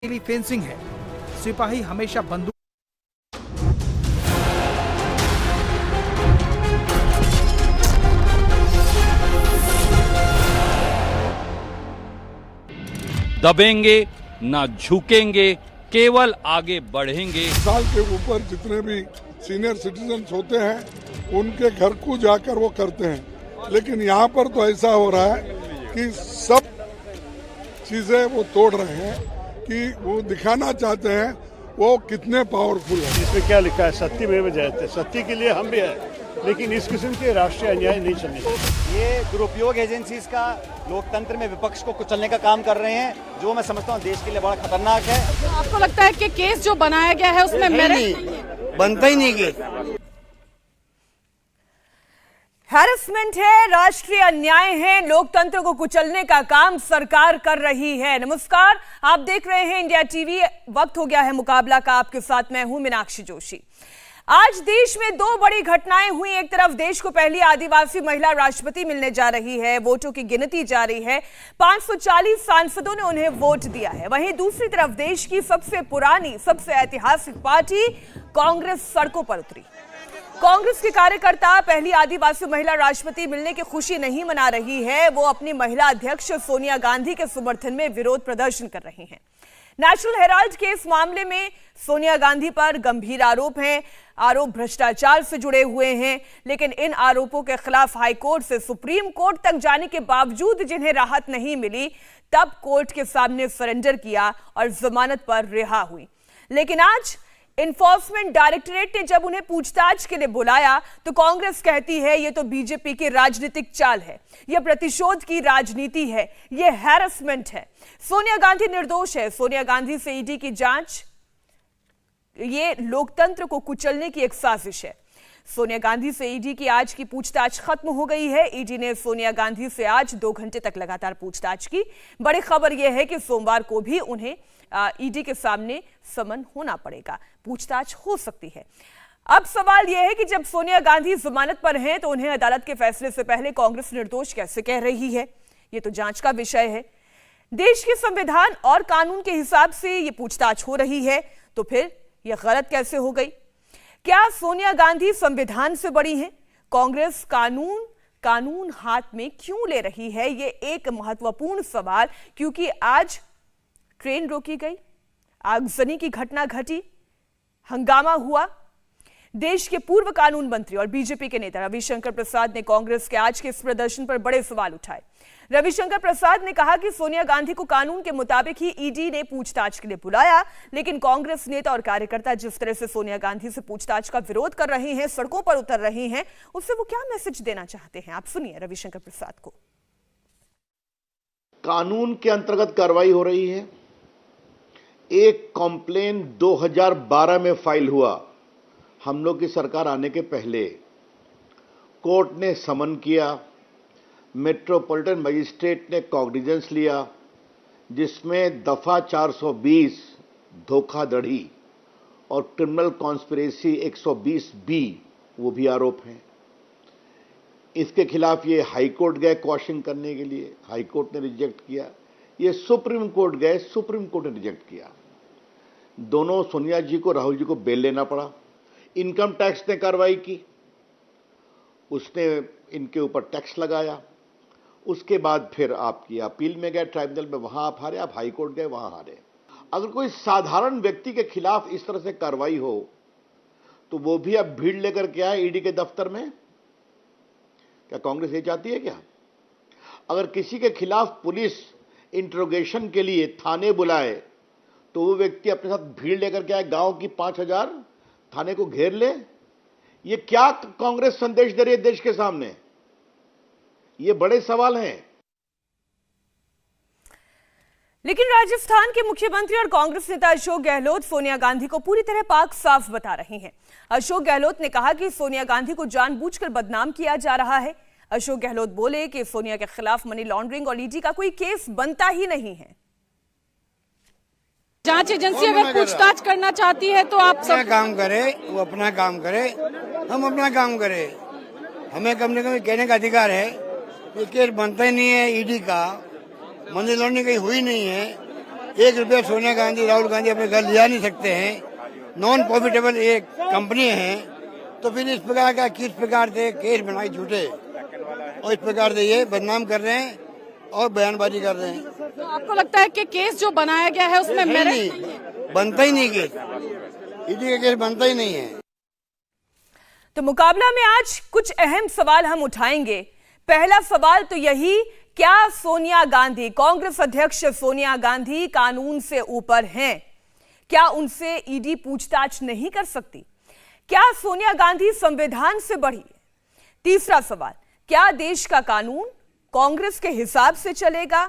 लिए फेंसिंग है। सिपाही हमेशा बंदूक दबेंगे ना झुकेंगे, केवल आगे बढ़ेंगे। साल के ऊपर जितने भी सीनियर सिटीजन्स होते हैं उनके घर को जाकर वो करते हैं, लेकिन यहाँ पर तो ऐसा हो रहा है कि सब चीजें वो तोड़ रहे हैं कि वो दिखाना चाहते हैं वो कितने पावरफुल है। इसमें क्या लिखा है, सत्यमेव जयते, सत्य के लिए हम भी हैं, लेकिन इस किस्म के राष्ट्रीय अन्याय नहीं चलने चाहिए। ये दुरुपयोग एजेंसीज का लोकतंत्र में विपक्ष को कुचलने का काम कर रहे हैं, जो मैं समझता हूँ देश के लिए बड़ा खतरनाक है। आपको लगता है कि केस जो बनाया गया है उसमें मेरिट बनता ही नहीं केस, हैरेसमेंट है, राष्ट्रीय अन्याय है, लोकतंत्र को कुचलने का काम सरकार कर रही है। नमस्कार, आप देख रहे हैं इंडिया टीवी। वक्त हो गया है मुकाबला का। आपके साथ मैं हूं मीनाक्षी जोशी। आज देश में दो बड़ी घटनाएं हुई। एक तरफ देश को पहली आदिवासी महिला राष्ट्रपति मिलने जा रही है, वोटों की गिनती जारी है, 540 सांसदों ने उन्हें वोट दिया है। वहीं दूसरी तरफ देश की सबसे पुरानी, सबसे ऐतिहासिक पार्टी कांग्रेस सड़कों पर उतरी। कांग्रेस के कार्यकर्ता पहली आदिवासी महिला राष्ट्रपति मिलने की खुशी नहीं मना रही है, वो अपनी महिला अध्यक्ष सोनिया गांधी के समर्थन में विरोध प्रदर्शन कर रही हैं। नेशनल हेराल्ड के इस मामले में सोनिया गांधी पर गंभीर आरोप हैं। आरोप भ्रष्टाचार से जुड़े हुए हैं, लेकिन इन आरोपों के खिलाफ हाईकोर्ट से सुप्रीम कोर्ट तक जाने के बावजूद जिन्हें राहत नहीं मिली, तब कोर्ट के सामने सरेंडर किया और जमानत पर रिहा हुई। लेकिन आज इन्फोर्समेंट डायरेक्टरेट ने जब उन्हें पूछताछ के लिए बुलाया तो कांग्रेस कहती है ये तो बीजेपी की राजनीतिक चाल है, यह प्रतिशोध की राजनीति है, यह हैरेसमेंट है। सोनिया गांधी निर्दोष है। सोनिया गांधी से ईडी की जांच, ये लोकतंत्र को कुचलने की एक साजिश है। सोनिया गांधी से ईडी की आज की पूछताछ खत्म हो गई है। ईडी ने सोनिया गांधी से आज 2 घंटे तक लगातार पूछताछ की। बड़ी खबर यह है कि सोमवार को भी उन्हें ईडी के सामने समन होना पड़ेगा, पूछताछ हो सकती है। अब सवाल यह है कि जब सोनिया गांधी जमानत पर हैं तो उन्हें अदालत के फैसले से पहले कांग्रेस निर्दोष कैसे कह रही है? यह तो जांच का विषय है। देश के संविधान और कानून के हिसाब से यह पूछताछ हो रही है, तो फिर यह गलत कैसे हो गई? क्या सोनिया गांधी संविधान से बड़ी हैं? कांग्रेस कानून हाथ में क्यों ले रही है? यह एक महत्वपूर्ण सवाल, क्योंकि आज ट्रेन रोकी गई, आगजनी की घटना घटी, हंगामा हुआ। देश के पूर्व कानून मंत्री और बीजेपी के नेता रविशंकर प्रसाद ने कांग्रेस के आज के इस प्रदर्शन पर बड़े सवाल उठाए। रविशंकर प्रसाद ने कहा कि सोनिया गांधी को कानून के मुताबिक ही ईडी ने पूछताछ के लिए बुलाया, लेकिन कांग्रेस नेता और कार्यकर्ता जिस तरह से सोनिया गांधी से पूछताछ का विरोध कर रहे हैं, सड़कों पर उतर रहे हैं, उससे वो क्या मैसेज देना चाहते हैं? आप सुनिए रविशंकर प्रसाद को। कानून के अंतर्गत कार्रवाई हो रही है। एक कॉम्प्लेन 2012 में फाइल हुआ, हम लोग की सरकार आने के पहले। कोर्ट ने समन किया, मेट्रोपॉलिटन मजिस्ट्रेट ने कॉग्निजेंस लिया, जिसमें दफा 420 धोखाधड़ी और क्रिमिनल कॉन्स्पिरेसी 120B वो भी आरोप हैं। इसके खिलाफ ये हाई कोर्ट गए क्वॉशिंग करने के लिए, हाई कोर्ट ने रिजेक्ट किया। ये सुप्रीम कोर्ट गए, सुप्रीम कोर्ट ने रिजेक्ट किया। दोनों सोनिया जी को, राहुल जी को बेल लेना पड़ा। इनकम टैक्स ने कार्रवाई की, उसने इनके ऊपर टैक्स लगाया। उसके बाद फिर आपकी अपील में गए ट्राइब्यूनल में, वहां आप हारे, आप हाई कोर्ट गए, वहां हारे। अगर कोई साधारण व्यक्ति के खिलाफ इस तरह से कार्रवाई हो तो वो भी अब भीड़ लेकर के आए ईडी के दफ्तर में। क्या कांग्रेस ये चाहती है क्या? अगर किसी के खिलाफ पुलिस इंट्रोगेशन के लिए थाने बुलाए तो वो व्यक्ति अपने साथ भीड़ लेकर के आए, गांव की 5000 थाने को घेर ले। ये क्या कांग्रेस संदेश दे रही है देश के सामने? ये बड़े सवाल हैं। लेकिन राजस्थान के मुख्यमंत्री और कांग्रेस नेता अशोक गहलोत सोनिया गांधी को पूरी तरह पाक साफ बता रहे हैं। अशोक गहलोत ने कहा कि सोनिया गांधी को जानबूझकर बदनाम किया जा रहा है। अशोक गहलोत बोले कि सोनिया के खिलाफ मनी लॉन्ड्रिंग और ईडी का कोई केस बनता ही नहीं है। जांच एजेंसी अगर पूछताछ करना चाहती है तो आप सब काम करे, वो अपना काम करे, हम अपना काम करें। हमें कम से कम कहने का अधिकार है। ये केस बनता ही नहीं है ईडी का, मनी लॉन्ड्रिंग कहीं हुई नहीं है, ₹1 सोनिया गांधी राहुल गांधी अपने घर लिया नहीं सकते हैं, नॉन प्रॉफिटेबल एक कंपनी है, तो फिर इस प्रकार का किस प्रकार से केस बनाए झूठे और इस प्रकार से ये बदनाम कर रहे हैं और बयानबाजी कर रहे हैं। तो आपको लगता है कि केस जो बनाया गया है उसमें नहीं, बनता ही नहीं केस, ईडी का केस बनता ही नहीं है। तो मुकाबला में आज कुछ अहम सवाल हम उठाएंगे। पहला सवाल तो यही, क्या सोनिया गांधी, कांग्रेस अध्यक्ष सोनिया गांधी कानून से ऊपर हैं? क्या उनसे ईडी पूछताछ नहीं कर सकती? क्या सोनिया गांधी संविधान से बढ़ी है? तीसरा सवाल, क्या देश का कानून कांग्रेस के हिसाब से चलेगा?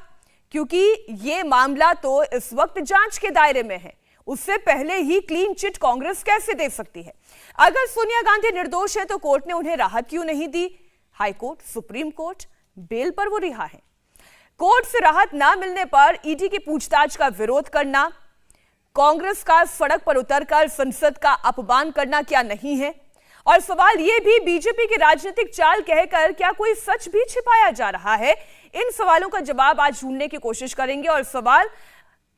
क्योंकि यह मामला तो इस वक्त जांच के दायरे में है, उससे पहले ही क्लीन चिट कांग्रेस कैसे दे सकती है? अगर सोनिया गांधी निर्दोष है तो कोर्ट ने उन्हें राहत क्यों नहीं दी? High court, supreme court, bail पर वो रिहा है। कोर्ट से राहत ना मिलने पर ईडी की पूछताछ का विरोध करना, कांग्रेस का सड़क पर उतरकर संसद का अपमान करना क्या नहीं है? और सवाल यह भी, बीजेपी की राजनीतिक चाल कहकर क्या कोई सच भी छिपाया जा रहा है? इन सवालों का जवाब आज ढूंढने की कोशिश करेंगे। और सवाल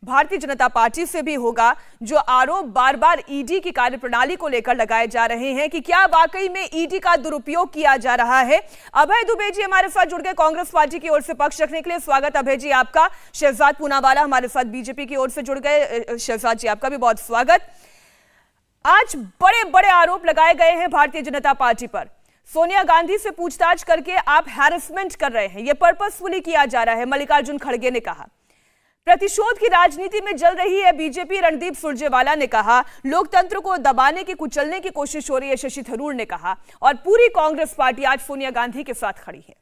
भारतीय जनता पार्टी से भी होगा, जो आरोप बार बार ईडी की कार्यप्रणाली को लेकर लगाए जा रहे हैं कि क्या वाकई में ईडी का दुरुपयोग किया जा रहा है। अभय दुबे जी हमारे साथ जुड़ गए कांग्रेस पार्टी की ओर से पक्ष रखने के लिए। स्वागत अभय जी आपका। शहजाद पूनावाला हमारे साथ बीजेपी की ओर से जुड़ गए। शहजाद जी आपका भी बहुत स्वागत। आज बड़े बड़े आरोप लगाए गए हैं भारतीय जनता पार्टी पर। सोनिया गांधी से पूछताछ करके आप हैरेसमेंट कर रहे हैं, यह पर्पसफुली किया जा रहा है, मल्लिकार्जुन खड़गे ने कहा। प्रतिशोध की राजनीति में जल रही है बीजेपी, रणदीप सुरजेवाला ने कहा। लोकतंत्र को दबाने की, कुचलने की कोशिश हो रही है, शशि थरूर ने कहा। और पूरी कांग्रेस पार्टी आज सोनिया गांधी के साथ खड़ी है।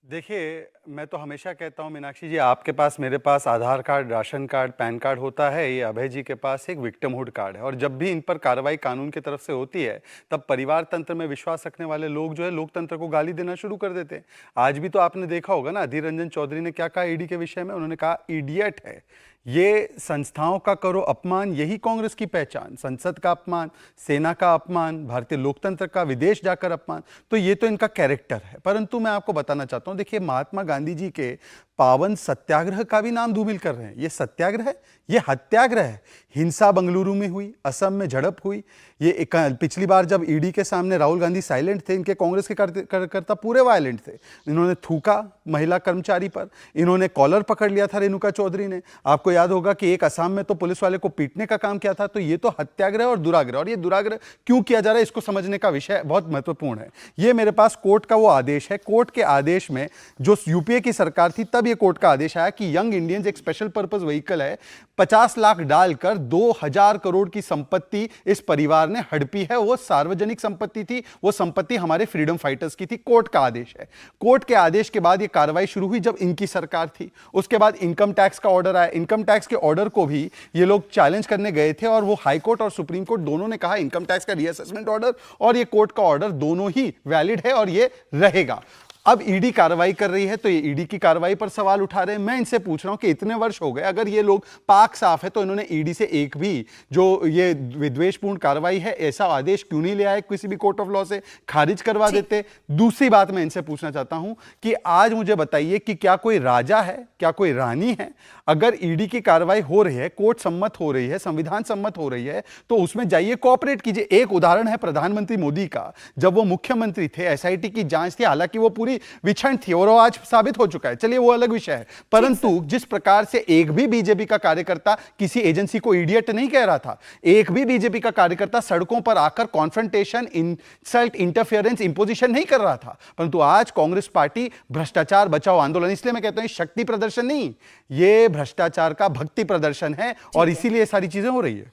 देखिए, मैं तो हमेशा कहता हूं मीनाक्षी जी, आपके पास, मेरे पास Aadhaar card, ration card, PAN card होता है, ये अभय जी के पास एक विक्टिमहुड कार्ड है। और जब भी इन पर कार्रवाई कानून की तरफ से होती है, तब परिवार तंत्र में विश्वास रखने वाले लोग जो है लोकतंत्र को गाली देना शुरू कर देते हैं। आज भी तो आपने देखा होगा ना, अधीर रंजन चौधरी ने क्या कहा ईडी के विषय में? उन्होंने कहा इडियट है। ये संस्थाओं का करो अपमान, यही कांग्रेस की पहचान। संसद का अपमान, सेना का अपमान, भारतीय लोकतंत्र का विदेश जाकर अपमान, तो ये तो इनका कैरेक्टर है। परंतु मैं आपको बताना चाहता हूं, देखिए, महात्मा गांधी जी के पावन सत्याग्रह का भी नाम धूमिल कर रहे हैं। ये सत्याग्रह है, ये हत्याग्रह है। हिंसा बंगलुरु में हुई, असम में झड़प हुई। ये पिछली बार जब ईडी के सामने राहुल गांधी साइलेंट थे, इनके कांग्रेस के कार्यकर्ता पूरे वायलेंट थे। इन्होंने थूका महिला कर्मचारी पर, इन्होंने कॉलर पकड़ लिया था रेणुका चौधरी ने। आपको याद होगा कि एक असम में तो पुलिस वाले को पीटने का काम किया था। तो ये तो हत्याग्रह और दुराग्रह, और ये दुराग्रह क्यों किया जा रहा है, इसको समझने का विषय बहुत महत्वपूर्ण है। ये मेरे पास कोर्ट का वो आदेश है। कोर्ट के आदेश में, जो यूपीए की सरकार थी तब ये कोर्ट का आदेश आया कि यंग इंडियंस एक स्पेशल पर्पस व्हीकल है, 50 लाख डालकर 2000 करोड़ की संपत्ति इस परिवार ने हड़पी है। वो सार्वजनिक संपत्ति थी, वो संपत्ति हमारे फ्रीडम फाइटर्स की थी। कोर्ट का आदेश है। कोर्ट के आदेश के बाद ये कार्रवाई शुरू हुई जब इनकी सरकार थी। उसके बाद इनकम टैक्स का ऑर्डर आया। इनकम टैक्स के ऑर्डर को भी ये लोग चैलेंज करने गए थे, और वो हाई कोर्ट और सुप्रीम कोर्ट दोनों ने कहा इनकम टैक्स का रीअसेसमेंट ऑर्डर और ये कोर्ट का ऑर्डर दोनों ही वैलिड है और ये रहेगा। अब ईडी कार्रवाई कर रही है, तो ये ईडी की कार्रवाई पर सवाल उठा रहे हैं। मैं इनसे पूछ रहा हूं कि इतने वर्ष हो गए, अगर ये लोग पाक साफ है तो इन्होंने ईडी से एक भी जो ये विद्वेषपूर्ण कार्रवाई है ऐसा आदेश क्यों नहीं ले आए, किसी भी कोर्ट ऑफ लॉ से खारिज करवा देते। दूसरी बात मैं इनसे पूछना चाहता हूं कि आज मुझे बताइए कि क्या कोई राजा है, क्या कोई रानी है? अगर ईडी की कार्रवाई हो रही है, कोर्ट सम्मत हो रही है, संविधान सम्मत हो रही है, तो उसमें जाइए, कोऑपरेट कीजिए। एक उदाहरण है प्रधानमंत्री मोदी का, जब वो मुख्यमंत्री थे, एसआईटी की जांच थी, हालांकि वो पूरी विछन थी और वो आज साबित हो चुका है, चलिए वो अलग विषय है। परंतु जिस प्रकार से एक भी बीजेपी का कार्यकर्ता किसी एजेंसी को इडियट नहीं कह रहा था, एक भी बीजेपी का कार्यकर्ता सड़कों पर आकर कॉन्फ्रंटेशन, इंसल्ट, इंटरफेरेंस, इंपोजिशन नहीं कर रहा था, परंतु आज कांग्रेस पार्टी भ्रष्टाचार बचाओ आंदोलन, इसलिए मैं कहता हूं शक्ति प्रदर्शन नहीं, ये भ्रष्टाचार का भक्ति प्रदर्शन है और इसीलिए सारी चीजें हो रही है।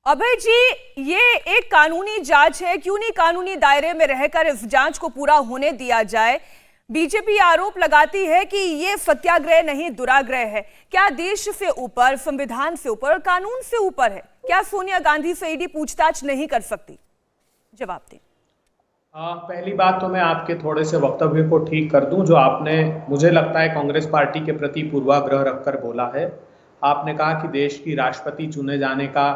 अभय जी, ये एक कानूनी जांच है, क्यों नहीं कानूनी दायरे में रहकर इस जांच को पूरा होने दिया जाए? बीजेपी आरोप लगाती है कि ये सत्याग्रह नहीं दुराग्रह है। क्या देश से ऊपर, संविधान से ऊपर, कानून से ऊपर है? क्या सोनिया गांधी से ईडी पूछताछ नहीं कर सकती? जवाब दें। पहली बात तो मैं आपके थोड़े से वक्तव्य को ठीक कर दूं, जो आपने, मुझे लगता है, कांग्रेस पार्टी के प्रति पूर्वाग्रह रखकर बोला है। आपने कहा कि देश की राष्ट्रपति चुने जाने का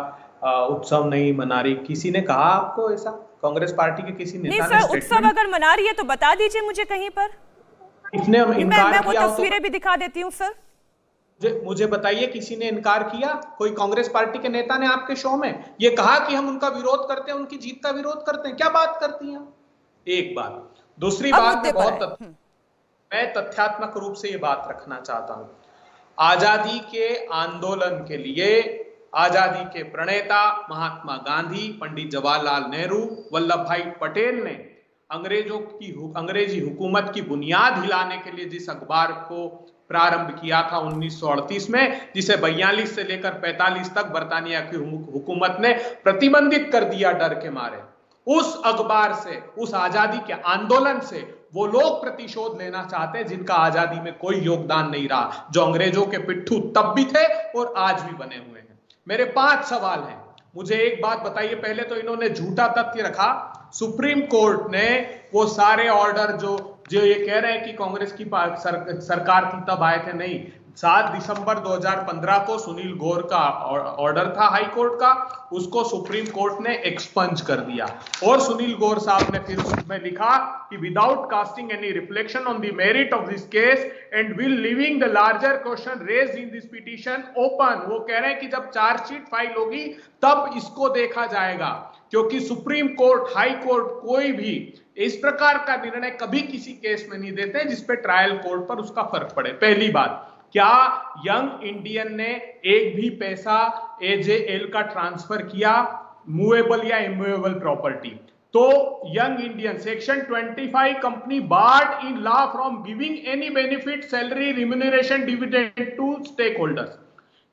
उत्सव नहीं मना रही, किसी ने कहा आपको ऐसा? कांग्रेस पार्टी के किसी नेता ने? नहीं सर, उत्सव अगर मना रही है तो बता दीजिए मुझे कहीं पर। इसने इनकार मैं वो किया तस्वीरें भी दिखा देती हूँ सर। मुझे बताइए, किसी ने इनकार किया? कोई कांग्रेस पार्टी के नेता ने आपके शो में ये कहा कि हम उनका विरोध करते हैं, उनकी जीत का विरोध करते हैं? क्या बात करती हैं? एक बात। दूसरी बात, मैं तथ्यात्मक रूप से ये बात रखना चाहता हूं। आजादी के आंदोलन के लिए आजादी के प्रणेता महात्मा गांधी, पंडित जवाहरलाल नेहरू, वल्लभ भाई पटेल ने अंग्रेजी हुकूमत की बुनियाद हिलाने के लिए जिस अखबार को प्रारंभ किया था 1938 में, जिसे 42 से लेकर 45 तक बर्तानिया की हुकूमत ने प्रतिबंधित कर दिया डर के मारे, उस अखबार से, उस आजादी के आंदोलन से वो लोग प्रतिशोध लेना चाहते हैं जिनका आजादी में कोई योगदान नहीं रहा, जो अंग्रेजों के पिट्ठू तब भी थे और आज भी बने हुए हैं। मेरे 5 सवाल हैं। मुझे एक बात बताइए, पहले तो इन्होंने झूठा तथ्य रखा, सुप्रीम कोर्ट ने वो सारे ऑर्डर जो ये कह रहे हैं कि कांग्रेस की सरकार थी तब आए थे, नहीं। 7 दिसंबर 2015 को सुनील गौर का ऑर्डर था हाई कोर्ट का, उसको सुप्रीम कोर्ट ने एक्सपंज कर दिया और सुनील गौर साहब ने फिर उसमें लिखा कि without casting any reflection on the merit of this case and will leaving the larger question raised in this petition open. वो कह रहे हैं कि जब चार्जशीट फाइल होगी तब इसको देखा जाएगा, क्योंकि सुप्रीम कोर्ट, हाई कोर्ट कोई भी इस प्रकार का निर्णय कभी किसी केस में नहीं देते जिसपे ट्रायल कोर्ट पर उसका फर्क पड़े। पहली बात, क्या यंग इंडियन ने एक भी पैसा एजेएल का ट्रांसफर किया, मूवेबल या इमूवेबल प्रॉपर्टी? तो young Indian section 25 company barred in law from giving any benefit, salary, remuneration, dividend to stake holders.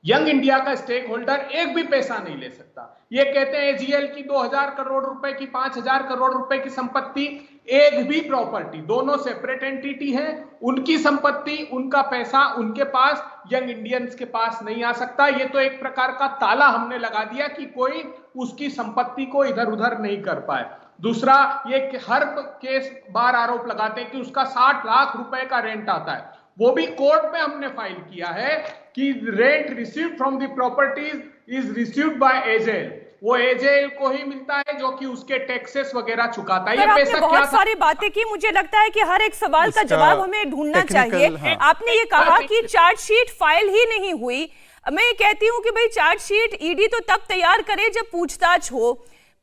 Young India का स्टेक होल्डर एक भी पैसा नहीं ले सकता। ये कहते हैं एजीएल की 2000 करोड़ रुपए की, 5000 करोड़ रुपए की संपत्ति, एक भी प्रॉपर्टी, दोनों सेपरेट एंटिटी हैं, उनकी संपत्ति, उनका पैसा उनके पास, यंग इंडियंस के पास नहीं आ सकता। ये तो एक प्रकार का ताला हमने लगा दिया कि कोई उसकी संपत्ति को इधर उधर नहीं कर पाए। दूसरा, ये हर केस बार आरोप लगाते हैं कि उसका 60 लाख रुपए का रेंट आता है, वो भी कोर्ट में हमने फाइल किया है कि rent received from the properties is received by AJL, वो एजेएल को ही मिलता है जो कि उसके टैक्सेस वगैरह चुकाता है। ये पैसा क्या? बहुत सारी बातें की, मुझे लगता है कि हर एक सवाल का जवाब हमें ढूंढना चाहिए। हाँ। आपने ये कहा कि चार्जशीट फाइल ही नहीं हुई। मैं ये कहती हूँ कि भाई चार्जशीट ईडी तो तब तैयार करे जब पूछताछ हो।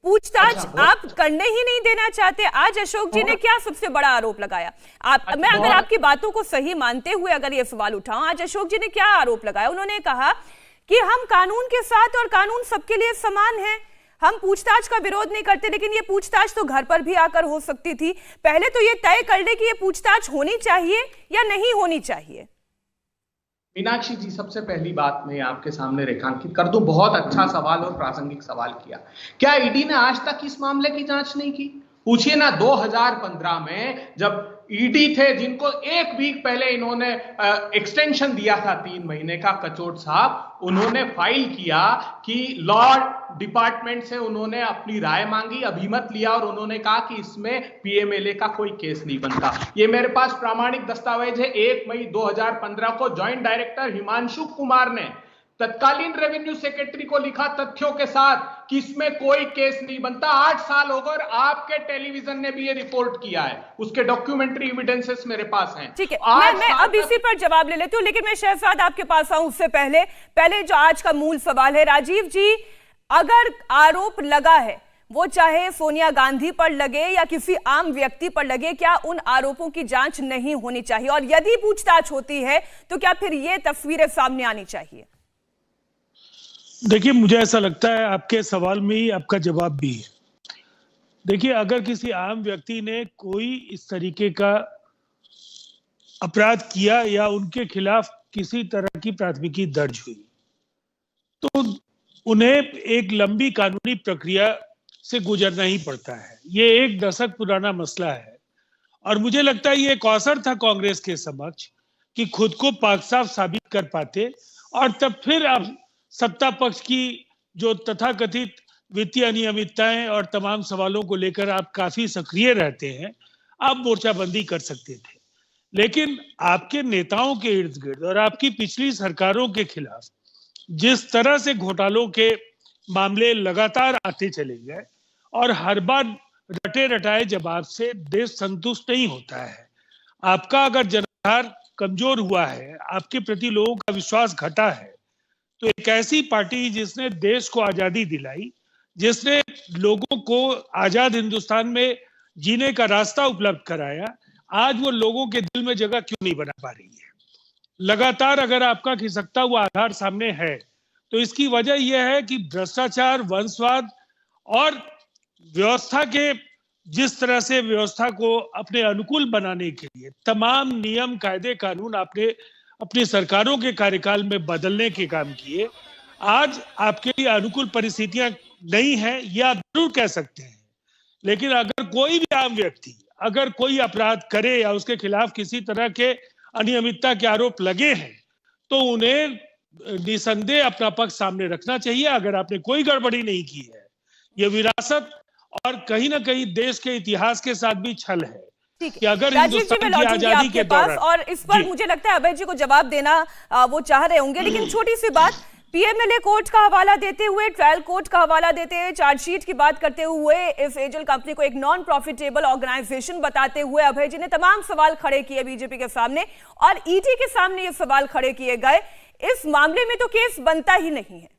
पूछताछ आप करने ही नहीं देना चाहते। आज अशोक जी ने क्या सबसे बड़ा आरोप लगाया? मैं अगर आपकी बातों को सही मानते हुए अगर ये सवाल उठाऊं, आज अशोक जी ने क्या आरोप लगाया? उन्होंने कहा कि हम कानून के साथ और कानून सबके लिए समान है, हम पूछताछ का विरोध नहीं करते, लेकिन ये पूछताछ तो घर पर भी आकर हो सकती थी। पहले तो ये तय कर ले कि ये पूछताछ होनी चाहिए या नहीं होनी चाहिए। मीनाक्षी जी, सबसे पहली बात मैं आपके सामने रेखांकित कर दूं, बहुत अच्छा सवाल और प्रासंगिक सवाल किया। क्या ईडी ने आज तक इस मामले की जांच नहीं की? पूछिए ना। 2015 में जब ईडी थे, जिनको एक वीक पहले इन्होंने एक्सटेंशन दिया था 3 महीने का, कचोट साहब, उन्होंने फाइल किया कि लॉ डिपार्टमेंट से उन्होंने अपनी राय मांगी, अभिमत लिया और उन्होंने कहा कि इसमें पीएमएलए का कोई केस नहीं बनता। ये मेरे पास प्रामाणिक दस्तावेज है। 1 मई 2015 को ज्वाइंट डायरेक्टर हिमांशु कुमार ने तत्कालीन रेवेन्यू सेक्रेटरी को लिखा तथ्यों के साथ कि इसमें कोई केस नहीं बनता। 8 साल हो गए और आपके टेलीविजन ने भी ये रिपोर्ट किया है, उसके डॉक्यूमेंट्री एविडेंसेस मेरे पास हैं। ठीक है, मैं अब इसी पर जवाब ले लेती हूँ, लेकिन मैं शहजाद आपके पास आऊं उससे पहले जो आज का मूल सवाल है, राजीव जी, अगर आरोप लगा है वो चाहे सोनिया गांधी पर लगे या किसी आम व्यक्ति पर लगे, क्या उन आरोपों की जांच नहीं होनी चाहिए? और यदि पूछताछ होती है तो क्या फिर ये तस्वीरें सामने आनी चाहिए? देखिए, मुझे ऐसा लगता है आपके सवाल में ही आपका जवाब भी है। देखिए, अगर किसी आम व्यक्ति ने कोई इस तरीके का अपराध किया या उनके खिलाफ किसी तरह की प्राथमिकी दर्ज हुई तो उन्हें एक लंबी कानूनी प्रक्रिया से गुजरना ही पड़ता है। ये 1 दशक पुराना मसला है और मुझे लगता है ये एक अवसर था कांग्रेस के समक्ष कि खुद को पाक साफ साबित कर पाते और तब फिर आप सत्ता पक्ष की जो तथाकथित वित्तीय अनियमितताएं और तमाम सवालों को लेकर आप काफी सक्रिय रहते हैं, आप मोर्चाबंदी कर सकते थे। लेकिन आपके नेताओं के इर्द गिर्द और आपकी पिछली सरकारों के खिलाफ जिस तरह से घोटालों के मामले लगातार आते चले गए और हर बार रटे रटाए जवाब से देश संतुष्ट नहीं होता है। आपका अगर जनाधार कमजोर हुआ है, आपके प्रति लोगों का विश्वास घटा है, तो एक ऐसी पार्टी जिसने देश को आजादी दिलाई, जिसने लोगों को आजाद हिंदुस्तान में जीने का रास्ता उपलब्ध कराया, आज वो लोगों के दिल में जगह क्यों नहीं बना पा रही है? लगातार अगर आपका खिसकता हुआ आधार सामने है तो इसकी वजह यह है कि भ्रष्टाचार, वंशवाद और व्यवस्था के जिस तरह से व्यवस्था को अपने अनुकूल बनाने के लिए तमाम नियम, कायदे, कानून आपने अपनी सरकारों के कार्यकाल में बदलने के काम किए, आज आपके लिए अनुकूल परिस्थितियां नहीं है, यह आप जरूर कह सकते हैं। लेकिन अगर कोई भी आम व्यक्ति अगर कोई अपराध करे या उसके खिलाफ किसी तरह के अनियमितता के आरोप लगे हैं तो उन्हें निसंदेह अपना पक्ष सामने रखना चाहिए। अगर आपने कोई गड़बड़ी नहीं की है, ये विरासत और कहीं ना कहीं देश के इतिहास के साथ भी छल है कि अगर हिंदुस्तान की आजादी के दौरान, और इस पर मुझे लगता है अभय जी को जवाब देना वो चाह रहे होंगे, लेकिन छोटी सी बात, पीएमएलए कोर्ट का हवाला देते हुए, ट्रायल कोर्ट का हवाला देते हुए, चार्जशीट की बात करते हुए, इस एजेल कंपनी को एक नॉन प्रॉफिटेबल ऑर्गेनाइजेशन बताते हुए अभय जी ने तमाम सवाल खड़े किए बीजेपी के सामने और ईडी के सामने ये सवाल खड़े किए गए। इस मामले में तो केस बनता ही नहीं है।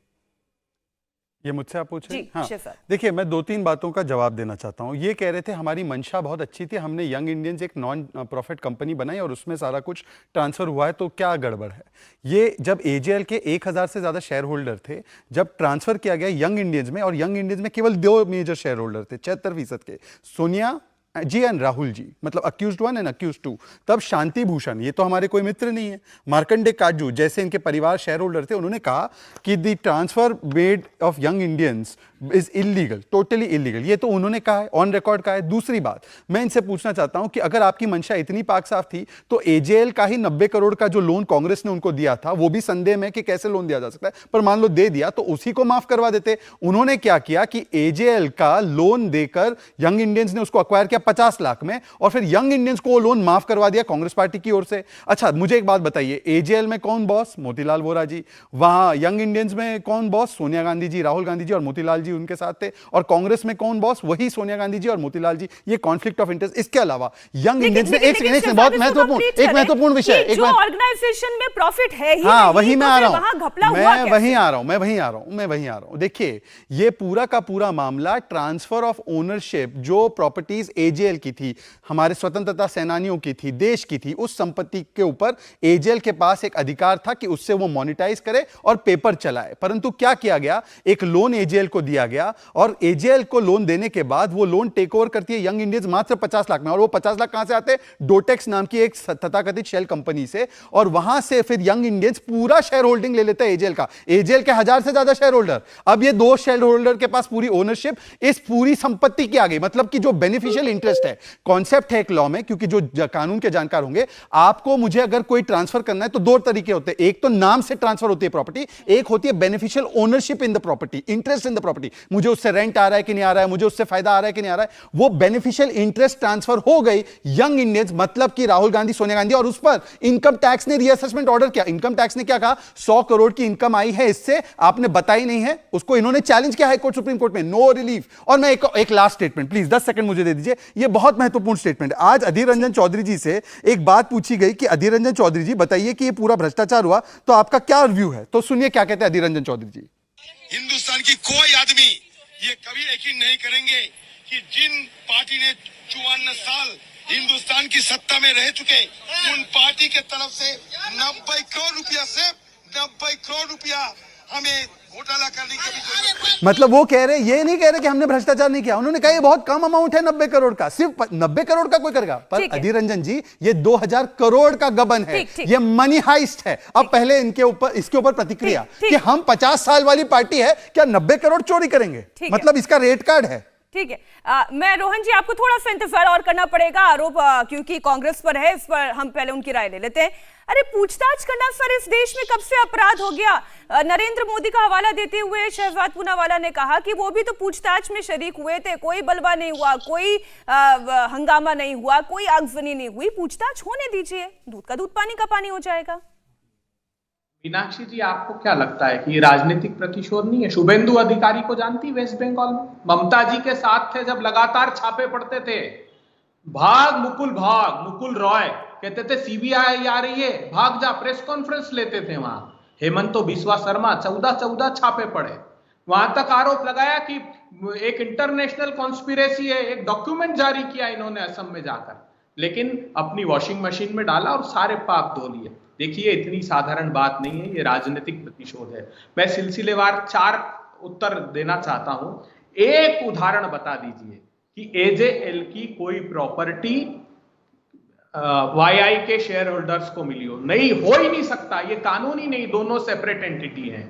ये मुझसे आप पूछ रहे हैं? हाँ, देखिए, मैं 2-3 बातों का जवाब देना चाहता हूँ। ये कह रहे थे हमारी मंशा बहुत अच्छी थी, हमने यंग इंडियंस एक नॉन प्रॉफिट कंपनी बनाई और उसमें सारा कुछ ट्रांसफर हुआ है, तो क्या गड़बड़ है? ये जब एजेएल के 1000 से ज्यादा शेयर होल्डर थे, जब ट्रांसफर किया गया यंग इंडियंस में, और यंग इंडियंस में केवल 2 मेजर शेयर होल्डर थे 76% के, सोनिया जी एंड राहुल जी, मतलब अक्यूज्ड 1 एंड अक्यूज्ड 2। तब शांति भूषण, ये तो हमारे कोई मित्र नहीं है, मार्कंडे काजू जैसे इनके परिवार शेयर होल्डर थे, उन्होंने कहा कि the transfer made of young Indians is illegal, totally illegal. ये तो उन्होंने कहा है, ऑन रिकॉर्ड कहा है। दूसरी बात, मैं इनसे पूछना चाहता हूं कि अगर आपकी मंशा इतनी पाक साफ थी तो एजेएल का ही 90 करोड़ का जो लोन कांग्रेस ने उनको दिया था, वो भी संदेह में कि कैसे लोन दिया जा सकता है, पर मान लो दे दिया तो उसी को माफ करवा देते। उन्होंने क्या किया कि एजेएल का लोन देकर यंग इंडियंस ने उसको अक्वायर किया 50 लाख में, और फिर यंग इंडियंस को वो लोन माफ करवा दिया कांग्रेस पार्टी की ओर से। अच्छा, मुझे एक बात बताइए, एजेएल में कौन बॉस? मोतीलाल वोरा जी। वहां यंग इंडियंस में कौन बॉस? सोनिया गांधी जी, राहुल गांधी जी और मोतीलाल जी उनके साथ थे। और कांग्रेस में कौन बॉस? वही सोनिया गांधी जी और मोतीलाल जी। ये कॉन्फ्लिक्ट ऑफ इंटरेस्ट। इसके अलावा यंग इंडियंस में एक बहुत महत्वपूर्ण विषय, एक ऑर्गेनाइजेशन में प्रॉफिट है ही, हाँ, वही मैं आ रहा हूं, मैं वहीं आ रहा हूं। देखिए, ये पूरा का पूरा मामला ट्रांसफर ऑफ ओनरशिप, जो प्रॉपर्टीज एजेएल की थी, हमारे स्वतंत्रता सेनानियों की थी, देश की थी, उस संपत्ति के ऊपर एजेएल के पास एक अधिकार था कि उससे वो मोनेटाइज करे और पेपर चलाए। परंतु क्या किया गया, एक लोन एजेएल को दिया गया, और एजेएल को लोन देने के बाद वो लोन टेक ओवर करती है यंग इंडियंस मात्र 50 लाख में, और वो 50 लाख कहां से आते? डोटेक्स नाम की एक तथाकथित शेल कंपनी से, और वहां से फिर यंग इंडियंस पूरा शेयर होल्डिंग ले लेता है एजेएल का। एजेएल के 1000 से ज्यादा शेयर होल्डर, अब ये 2 शेयर होल्डर के पास पूरी ओनरशिप इस पूरी संपत्ति की आ गई। मतलब कि जो बेनिफिशियल इंटरेस्ट है, कॉन्सेप्ट है एक लॉ में, क्योंकि जो कानून के जानकार होंगे, आपको मुझे अगर कोई ट्रांसफर करना है तो 2 तरीके होते हैं। एक तो नाम से ट्रांसफर होती है प्रॉपर्टी, एक होती है beneficial ownership in the property, interest in the property. मुझे उससे रेंट आ रहा है कि नहीं आ रहा है, मुझे उससे फायदा आ रहा है कि नहीं आ रहा है, वो बेनिफिशियल इंटरेस्ट ट्रांसफर हो गई यंग इंडियंस, मतलब कि राहुल गांधी, सोनिया गांधी, और उस पर इनकम टैक्स ने रीअसेसमेंट ऑर्डर किया। इनकम टैक्स ने क्या कहा? 100 करोड़ की इनकम आई है इससे, आपने बताई नहीं है, उसको इन्होंने चैलेंज किया हाई कोर्ट, सुप्रीम कोर्ट में, नो रिलीफ। और मैं एक लास्ट स्टेटमेंट, प्लीज 10 सेकंड मुझे दे दीजिए, ये बहुत महत्वपूर्ण स्टेटमेंट। आज अधीर रंजन चौधरी जी से एक बात पूछी गई कि अधीर रंजन चौधरी जी बताइए कि ये पूरा भ्रष्टाचार हुआ तो आपका क्या रिव्यू है? तो सुनिए क्या कहते हैं अधीर रंजन चौधरी जी। हिंदुस्तान की कोई आदमी ये कभी यकीन नहीं करेंगे कि जिन पार्टी ने 54 साल हिंदुस्तान की सत्ता में रह चुके, उन पार्टी के तरफ से 90 करोड़ रुपया, सिर्फ 90 करोड़ रुपया हमें घोटाला करने की भी, मतलब वो कह रहे, ये नहीं कह रहे कि हमने भ्रष्टाचार नहीं किया, उन्होंने कहा ये बहुत कम अमाउंट है 90 करोड़ का, सिर्फ 90 करोड़ का कोई करेगा। पर अधीर रंजन जी, ये 2000 करोड़ का गबन है, ये मनी हाइस्ट है। अब पहले इसके ऊपर प्रतिक्रिया कि हम 50 साल वाली पार्टी है, क्या 90 करोड़ चोरी करेंगे? मतलब इसका रेट कार्ड है। ठीक है, मैं रोहन जी आपको थोड़ा सा इंतजार और करना पड़ेगा, आरोप क्योंकि कांग्रेस पर है, इस पर हम पहले उनकी राय ले लेते हैं। अरे पूछताछ करना सर इस देश में कब से अपराध हो गया? नरेंद्र मोदी का हवाला देते हुए शहजाद पूनावाला ने कहा कि वो भी तो पूछताछ में शरीक हुए थे, कोई बलवा नहीं हुआ, कोई हंगामा नहीं हुआ, कोई आगजनी नहीं हुई, पूछताछ होने दीजिए, दूध का दूध पानी का पानी हो जाएगा। मीनाक्षी जी, आपको क्या लगता है कि ये राजनीतिक प्रतिशोध नहीं है? शुभेंदु अधिकारी को जानती वेस्ट बंगाल में, ममता जी के साथ थे जब लगातार छापे पड़ते थे, भाग मुकुल रॉय, कहते थे सीबीआई आ रही है, भाग जा, प्रेस कॉन्फ्रेंस लेते थे वहां। हेमंत बिस्वा शर्मा 14 छापे पड़े, वहां तक आरोप लगाया कि एक इंटरनेशनल कॉन्स्पिरेसी है, एक डॉक्यूमेंट जारी किया इन्होंने असम में जाकर, लेकिन अपनी वॉशिंग मशीन में डाला और सारे पाप धो लिए। देखिए इतनी साधारण बात नहीं है, ये राजनीतिक प्रतिशोध है। मैं सिलसिलेवार 4 उत्तर देना चाहता हूं। एक उदाहरण बता दीजिए कि एजेएल की कोई प्रॉपर्टी वाईआई के शेयर होल्डर्स को मिली हो। नहीं, हो ही नहीं सकता, ये कानून ही नहीं, दोनों सेपरेट एंटिटी हैं।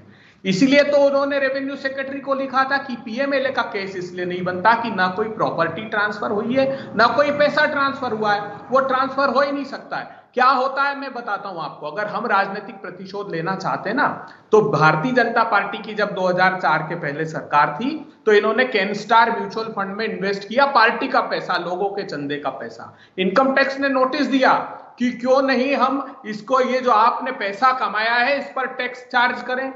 इसीलिए तो उन्होंने रेवेन्यू सेक्रेटरी को लिखा था कि पीएमएलए का केस इसलिए नहीं बनता कि ना कोई प्रॉपर्टी ट्रांसफर हुई है, ना कोई पैसा ट्रांसफर हुआ है, वो ट्रांसफर हो ही नहीं सकता है। क्या होता है मैं बताता हूं आपको। अगर हम राजनीतिक प्रतिशोध लेना चाहते ना, तो भारतीय जनता पार्टी की जब 2004 के पहले सरकार थी तो इन्होंने कैनस्टार म्यूचुअल फंड में इन्वेस्ट किया, पार्टी का पैसा, लोगों के चंदे का पैसा। इनकम टैक्स ने नोटिस दिया कि क्यों नहीं हम इसको, ये जो आपने पैसा कमाया है इस पर टैक्स चार्ज करें।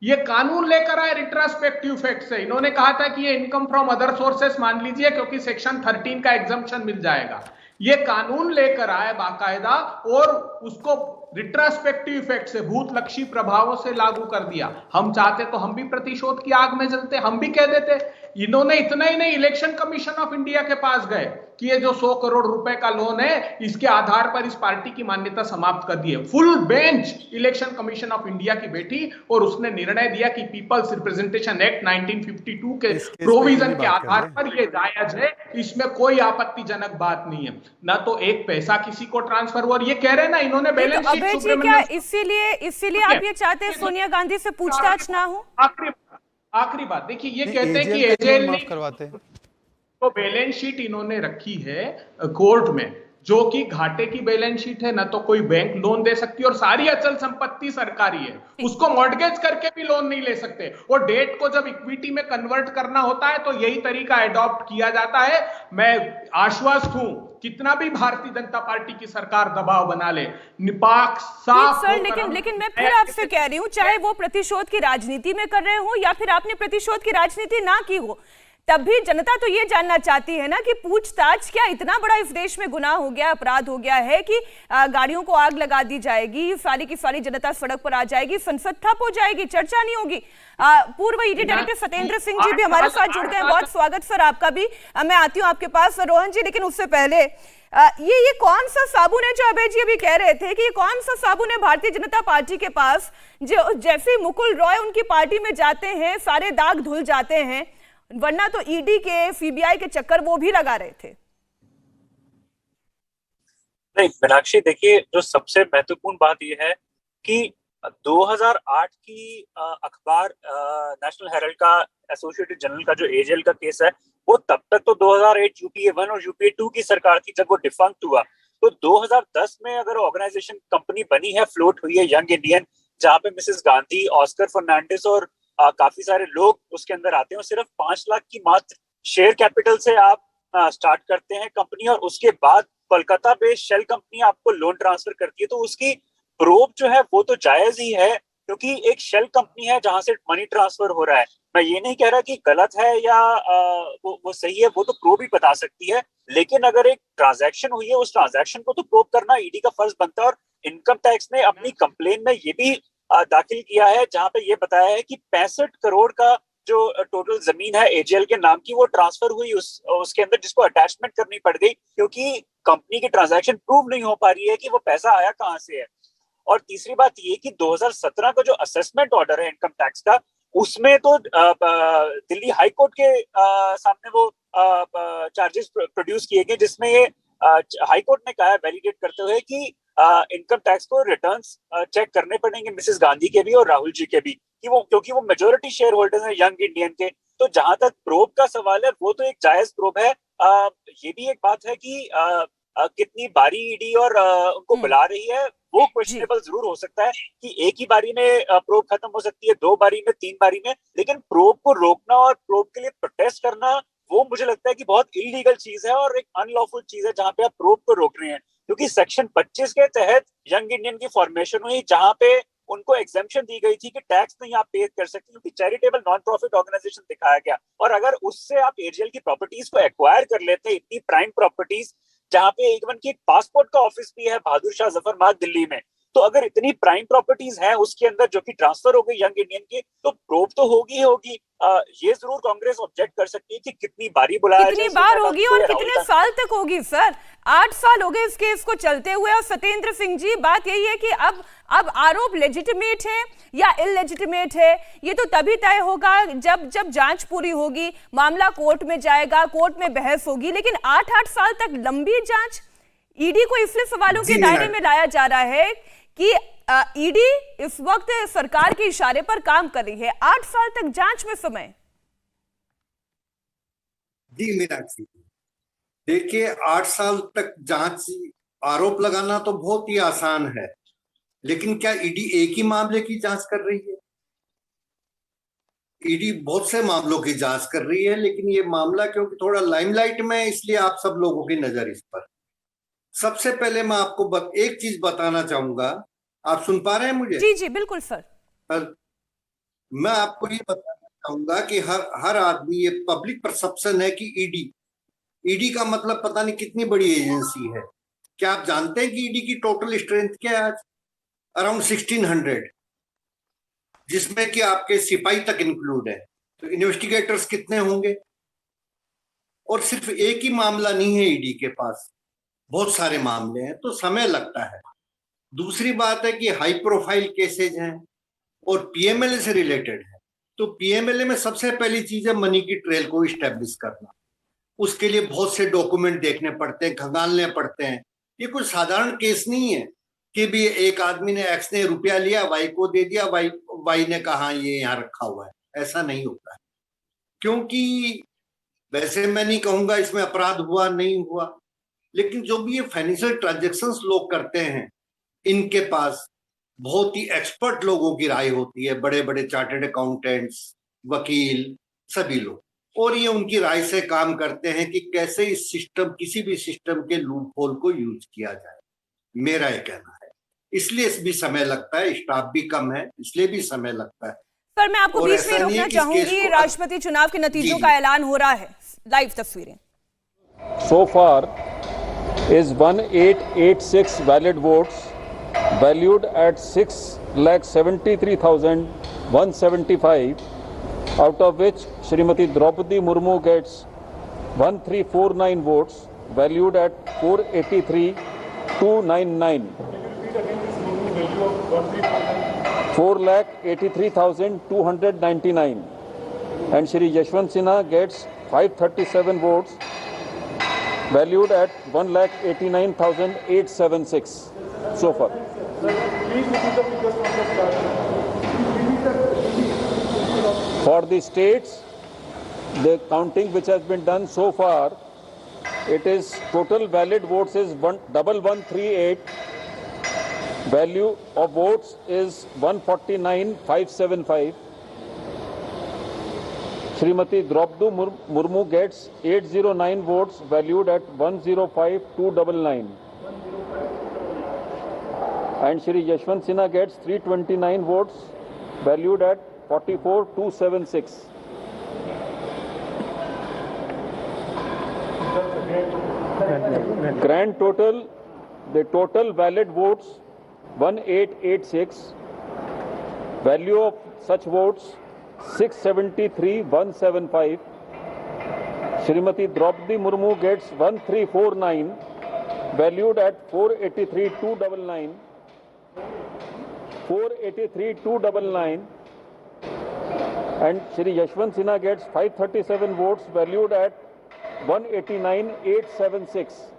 ये कानून लेकर आए रिट्रोस्पेक्टिव इफेक्ट से। इन्होंने कहा था कि ये इनकम फ्रॉम अदर सोर्सेस मान लीजिए क्योंकि सेक्शन 13 का एग्जम्पशन मिल जाएगा। ये कानून लेकर आए बाकायदा और उसको रिट्रोस्पेक्टिव इफेक्ट से, भूतलक्षी प्रभावों से लागू कर दिया। हम चाहते तो हम भी प्रतिशोध की आग में जलते, हम भी कह देते। इन्होंने इतना ही नहीं, इलेक्शन कमीशन ऑफ इंडिया के पास गए कि ये जो 100 करोड़ रुपए का लोन है इसके आधार पर इस पार्टी की मान्यता समाप्त कर दी है। Full bench election commission of India की बैठी और उसने निर्णय दिया कि पीपल्स रिप्रेजेंटेशन एक्ट 1952 के प्रोविजन के आधार पर ये जायज है, इसमें कोई आपत्तिजनक बात नहीं है। ना तो एक पैसा किसी को ट्रांसफर हुआ, और ये कह रहे हैं ना इन्होंने बैलेंस शीट क्या इसीलिए आप ये चाहते हैं सोनिया गांधी से पूछताछ ना हो? आखिरी बात देखिए, ये कहते हैं कि एजेएल ने तो बैलेंस शीट इन्होंने रखी है कोर्ट में, जो कि घाटे की बैलेंस शीट है। ना तो कोई बैंक लोन दे सकती और सारी अचल संपत्ति सरकारी है, उसको मॉर्गेज करके भी लोन नहीं ले सकते। और डेट को जब इक्विटी में कन्वर्ट करना होता है तो यही तरीका अडॉप्ट किया जाता है। मैं आश्वस्त हूं, कितना भी भारतीय जनता पार्टी की सरकार दबाव बना ले, निपाक साफ सर, लेकिन मैं फिर आपसे कह रही हूं, चाहे वो प्रतिशोध की राजनीति में कर रहे हो या फिर आपने प्रतिशोध की राजनीति ना की हो, तब भी जनता तो ये जानना चाहती है ना कि पूछताछ क्या इतना बड़ा इस देश में गुनाह हो गया, अपराध हो गया है कि गाड़ियों को आग लगा दी जाएगी, सारी की सारी जनता सड़क पर आ जाएगी, संसद ठप हो जाएगी, चर्चा नहीं होगी। पूर्व ईडी डायरेक्टर सत्येंद्र सिंह जी भी हमारे साथ जुड़ गए हैं। बहुत स्वागत सर आपका भी। मैं आती हूँ आपके पास रोहन जी, लेकिन उससे पहले ये कौन सा साबुन है जो अभय जी अभी कह रहे थे कि ये कौन सा साबुन है भारतीय जनता पार्टी के पास, जो जैसे मुकुल रॉय उनकी पार्टी में जाते हैं सारे दाग धुल जाते हैं, वरना तो ईडी के सीबीआई के चक्कर वो भी लगा रहे थे। नहीं मीनाक्षी, देखिए जो सबसे महत्वपूर्ण बात यह है कि 2008 की अखबार नेशनल हेराल्ड का एसोसिएटेड जर्नल का जो एजेएल का केस है, वो तब तक तो 2008 यूपीए 1 और यूपीए 2 की सरकार थी जब वो डिफंक्ट हुआ। तो 2010 में अगर ऑर्गेनाइजेशन कंपनी बनी है, फ्लोट हुई है यंग इंडियन, जहाँ पे मिसेस गांधी, ऑस्कर फर्नांडिस और काफी सारे लोग उसके अंदर आते हैं, और सिर्फ 5 लाख की मात्र शेयर कैपिटल से आप स्टार्ट करते हैं कंपनी, और उसके बाद कोलकाता बेस्ड शेल कंपनी आपको लोन ट्रांसफर करती है। तो उसकी प्रोब जो है वो तो जायज ही है, क्योंकि एक शेल कंपनी है जहां से मनी ट्रांसफर हो रहा है। मैं ये नहीं कह रहा कि गलत है या वो सही है, वो तो प्रोब ही बता सकती है। लेकिन अगर एक ट्रांजैक्शन हुई है, उस ट्रांजैक्शन को तो प्रोब करना ईडी का फर्ज बनता है। और इनकम टैक्स ने अपनी कंप्लेन में ये भी दाखिल किया है, जहां पे ये बताया है कि 65 करोड़ का जो टोटल जमीन है एजेएल के नाम की, वो ट्रांसफर हुई उसके अंदर, जिसको अटैचमेंट करनी पड़ गई क्योंकि कंपनी की ट्रांजैक्शन प्रूव नहीं हो पा रही है कि वो पैसा आया कहां से है। और तीसरी बात ये कि 2017 का जो असेसमेंट ऑर्डर है इनकम टैक्स का, उसमें तो दिल्ली हाई कोर्ट के सामने वो चार्जेस प्रोड्यूस किए गए, जिसमें ये हाई कोर्ट ने कहा है वैलिडेट करते हुए कि इनकम टैक्स को रिटर्न्स चेक करने पड़ेंगे मिसेस गांधी के भी और राहुल जी के भी, कि वो क्योंकि वो मेजोरिटी शेयर होल्डर्स हैं यंग इंडियन के। तो जहां तक प्रोब का सवाल है, वो तो एक जायज प्रोब है। ये भी एक बात है कि कितनी बारी ईडी और उनको बुला रही है, वो क्वेश्चनेबल जरूर हो सकता है कि एक ही बारी में प्रोब खत्म हो सकती है, 2 बारी में, 3 बारी में। लेकिन प्रोब को रोकना और प्रोब के लिए प्रोटेस्ट करना, वो मुझे लगता है कि बहुत इलीगल चीज है और एक अनलॉफुल चीज है जहां पे आप प्रोब को रोक रहे हैं। क्योंकि सेक्शन 25 के तहत यंग इंडियन की फॉर्मेशन हुई, जहां पे उनको एग्जेम्पशन दी गई थी कि टैक्स नहीं आप पे कर सकते, क्योंकि चैरिटेबल नॉन प्रॉफिट ऑर्गेनाइजेशन दिखाया गया। और अगर उससे आप एजेएल की प्रॉपर्टीज को एक्वायर कर लेते, इतनी प्राइम प्रॉपर्टीज जहाँ पे इवन की एक पासपोर्ट का ऑफिस भी है बहादुर शाह जफर मार्ग दिल्ली में। तो अगर इतनी प्राइम प्रॉपर्टीज हैं उसके अंदर जो कि ट्रांसफर हो गई यंग इंडियन की, तो प्रोब तो होगी ही होगी। ये जरूर कांग्रेस ऑब्जेक्ट कर सकती है कि कितनी बारी बुलाया, कितनी बार होगी और कितने साल तक होगी। सर 8 साल हो गए इस केस को चलते हुए। और सत्येंद्र सिंह जी, बात यही है कि अब आरोप लेजिटिमेट है या इलेजिटिमेट है, ये तो तभी तय होगा जब जांच पूरी होगी, मामला कोर्ट में जाएगा, कोर्ट में बहस होगी। लेकिन 8 साल तक लंबी जांच, ईडी को इसलिए सवालों के दायरे में लाया जा रहा है कि ईडी इस वक्त सरकार के इशारे पर काम कर रही है। 8 साल तक जांच में समय। जी मीनाक्षी, देखिए 8 साल तक जांच, आरोप लगाना तो बहुत ही आसान है, लेकिन क्या ईडी एक ही मामले की जांच कर रही है? ईडी बहुत से मामलों की जांच कर रही है, लेकिन ये मामला क्योंकि थोड़ा लाइमलाइट में है, इसलिए आप सब लोगों की नजर इस पर। सबसे पहले मैं आपको एक चीज बताना चाहूंगा। आप सुन पा रहे हैं मुझे? जी जी बिल्कुल सर। मैं आपको ये बताना चाहूंगा कि हर आदमी, ये पब्लिक परसेप्शन है कि ईडी का मतलब पता नहीं कितनी बड़ी एजेंसी है। क्या आप जानते हैं कि ईडी की टोटल स्ट्रेंथ क्या है आज? अराउंड 1600, जिसमें कि आपके सिपाही तक इंक्लूड है। तो इन्वेस्टिगेटर्स कितने होंगे? और सिर्फ एक ही मामला नहीं है ईडी के पास, बहुत सारे मामले हैं, तो समय लगता है। दूसरी बात है कि हाई प्रोफाइल केसेज हैं और पीएमएलए से रिलेटेड है। तो पीएमएलए में सबसे पहली चीज है मनी की ट्रेल को इस्टेब्लिश करना। उसके लिए बहुत से डॉक्यूमेंट देखने पड़ते हैं, खंगालने पड़ते हैं। ये कोई साधारण केस नहीं है कि भी एक आदमी ने, एक्स ने रुपया लिया, वाई को दे दिया, वाई ने कहा ये यहाँ रखा हुआ है। ऐसा नहीं होता है, क्योंकि वैसे मैं नहीं कहूंगा इसमें अपराध हुआ नहीं हुआ, लेकिन जो भी ये फाइनेंशियल ट्रांजेक्शन्स लोग करते हैं, इनके पास बहुत ही एक्सपर्ट लोगों की राय होती है, बड़े बड़े चार्टर्ड अकाउंटेंट्स, वकील, सभी लोग, और ये उनकी राय से काम करते हैं कि कैसे इस सिस्टम, किसी भी सिस्टम के लूप होल को यूज किया जाए। मेरा ये कहना है, इसलिए भी समय लगता है, स्टाफ भी कम है, इसलिए भी समय लगता है। सर मैं आपको बीच में रोकना चाहूंगी, राष्ट्रपति चुनाव के नतीजों का ऐलान हो रहा है, लाइव तस्वीरें। So far is 1886 valid votes valued at 6,73,175, out of which Shrimati Draupadi Murmu gets 1349 votes valued at 483,299. 4,83,299, and Shri Yashwant Sinha gets 537 votes valued at 1,89,876 so far. For the states, the counting which has been done so far, it is total valid votes is 1138. Value of votes is 149,575. Shrimati Draupadi Murmu gets 809 votes valued at 105,299. And Shri Yashwant Sinha gets 329 votes valued at 44,276. Grand total, the total valid votes 1886. Value of such votes 673,175. Shrimati Draupadi Murmu gets 1349, valued at 483,299. 483,299. And Shri Yashwant Sinha gets 537 votes, valued at 189,876.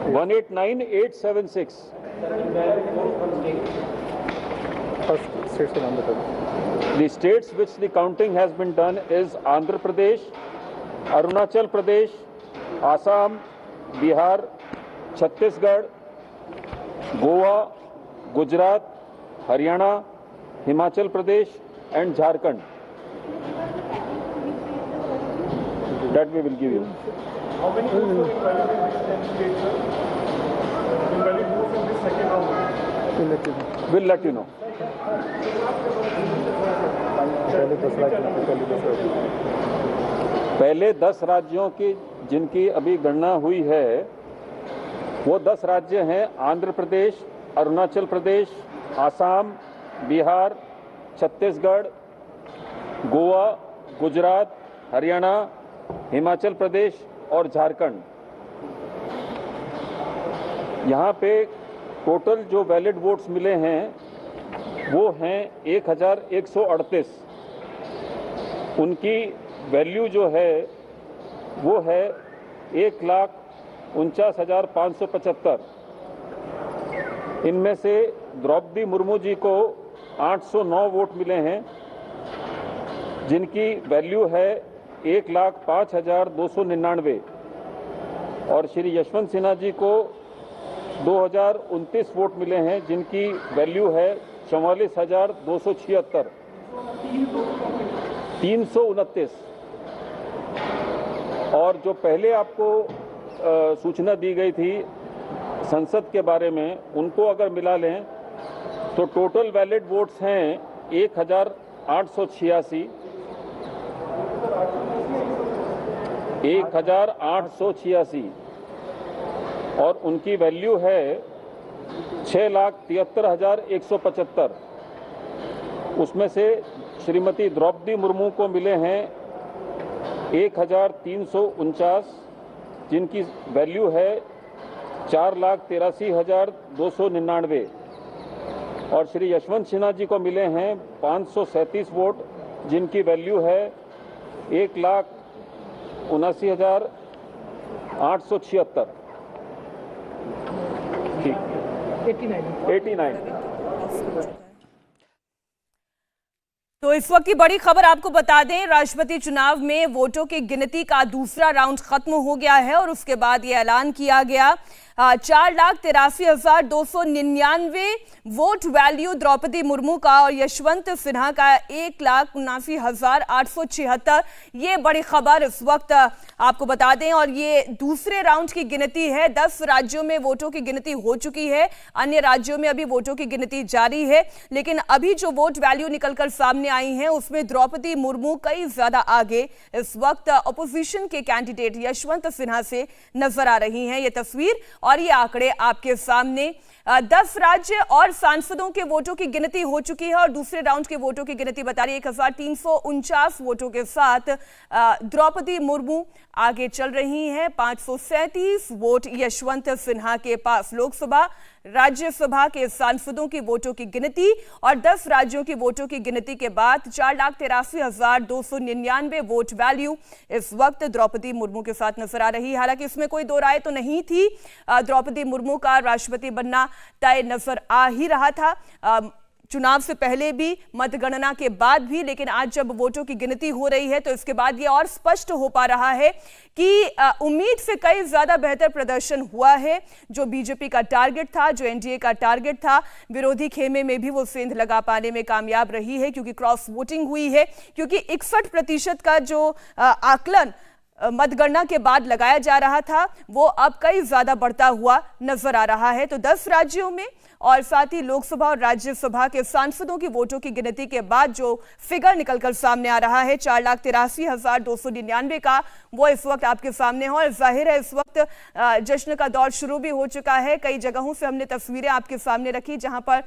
189,876. The states which the counting has been done is Andhra Pradesh, Arunachal Pradesh, Assam, Bihar, Chhattisgarh, Goa, Gujarat, Haryana, Himachal Pradesh and Jharkhand. That we will give you. How many votes were invalid in these states, sir? Invalid votes in this second round? We'll let you know. We'll let you know. पहले 10 राज्यों की जिनकी अभी गणना हुई है वो 10 राज्य हैं आंध्र प्रदेश, अरुणाचल प्रदेश, आसाम, बिहार, छत्तीसगढ़, गोवा, गुजरात, हरियाणा, हिमाचल प्रदेश और झारखंड। यहाँ पे टोटल जो वैलिड वोट्स मिले हैं वो हैं 1138। उनकी वैल्यू जो है वो है 1,49,575। इनमें से द्रौपदी मुर्मू जी को 809 वोट मिले हैं जिनकी वैल्यू है 1,05,299 और श्री यशवंत सिन्हा जी को 2029 वोट मिले हैं जिनकी वैल्यू है 44,276। 329 और जो पहले आपको सूचना दी गई थी संसद के बारे में उनको अगर मिला लें तो टोटल वैलिड वोट्स हैं 1,886। 1,886 और उनकी वैल्यू है 6,73,175। उसमें से श्रीमती द्रौपदी मुर्मू को मिले हैं 1,349 जिनकी वैल्यू है 4,83,299 और श्री यशवंत सिन्हा जी को मिले हैं 537 वोट जिनकी वैल्यू है 1,79,876। 89। तो इस वक्त की बड़ी खबर आपको बता दें, राष्ट्रपति चुनाव में वोटों की गिनती का दूसरा राउंड खत्म हो गया है और उसके बाद ये ऐलान किया गया 4,83,299 वोट वैल्यू द्रौपदी मुर्मू का और यशवंत सिन्हा का 1,79,876। ये बड़ी खबर इस वक्त आपको बता दें और ये दूसरे राउंड की गिनती है। 10 राज्यों में वोटों की गिनती हो चुकी है, अन्य राज्यों में अभी वोटों की गिनती जारी है, लेकिन अभी जो वोट वैल्यू निकलकर सामने आई है उसमें द्रौपदी मुर्मू कई ज्यादा आगे इस वक्त अपोजिशन के कैंडिडेट यशवंत सिन्हा से नजर आ रही हैं। ये तस्वीर और ये आंकड़े आपके सामने 10 राज्य और सांसदों के वोटों की गिनती हो चुकी है और दूसरे राउंड के वोटों की गिनती बता रही है 1,349 वोटों के साथ द्रौपदी मुर्मू आगे चल रही हैं। 537 वोट यशवंत सिन्हा के पास। लोकसभा राज्यसभा के सांसदों की वोटों की गिनती और 10 राज्यों की वोटों की गिनती के बाद 4,83,299 वोट वैल्यू इस वक्त द्रौपदी मुर्मू के साथ नजर आ रही है। हालांकि इसमें कोई दो राय तो नहीं थी, द्रौपदी मुर्मू का राष्ट्रपति बनना तय नजर आ ही रहा था चुनाव से पहले भी, मतगणना के बाद भी, लेकिन आज जब वोटों की गिनती हो रही है तो इसके बाद ये और स्पष्ट हो पा रहा है कि उम्मीद से कई ज्यादा बेहतर प्रदर्शन हुआ है। जो बीजेपी का टारगेट था, जो एनडीए का टारगेट था, विरोधी खेमे में भी वो सेंध लगा पाने में कामयाब रही है क्योंकि क्रॉस वोटिंग हुई है, क्योंकि 61% का जो आकलन मतगणना के बाद लगाया जा रहा था वो अब कई ज्यादा बढ़ता हुआ नजर आ रहा है। तो 10 राज्यों में और साथ ही लोकसभा और राज्यसभा के सांसदों की वोटों की गिनती के बाद जो फिगर निकलकर सामने आ रहा है 4,83,299 का, वो इस वक्त आपके सामने है। और जाहिर है इस वक्त जश्न का दौर शुरू भी हो चुका है। कई जगहों से हमने तस्वीरें आपके सामने रखी जहां पर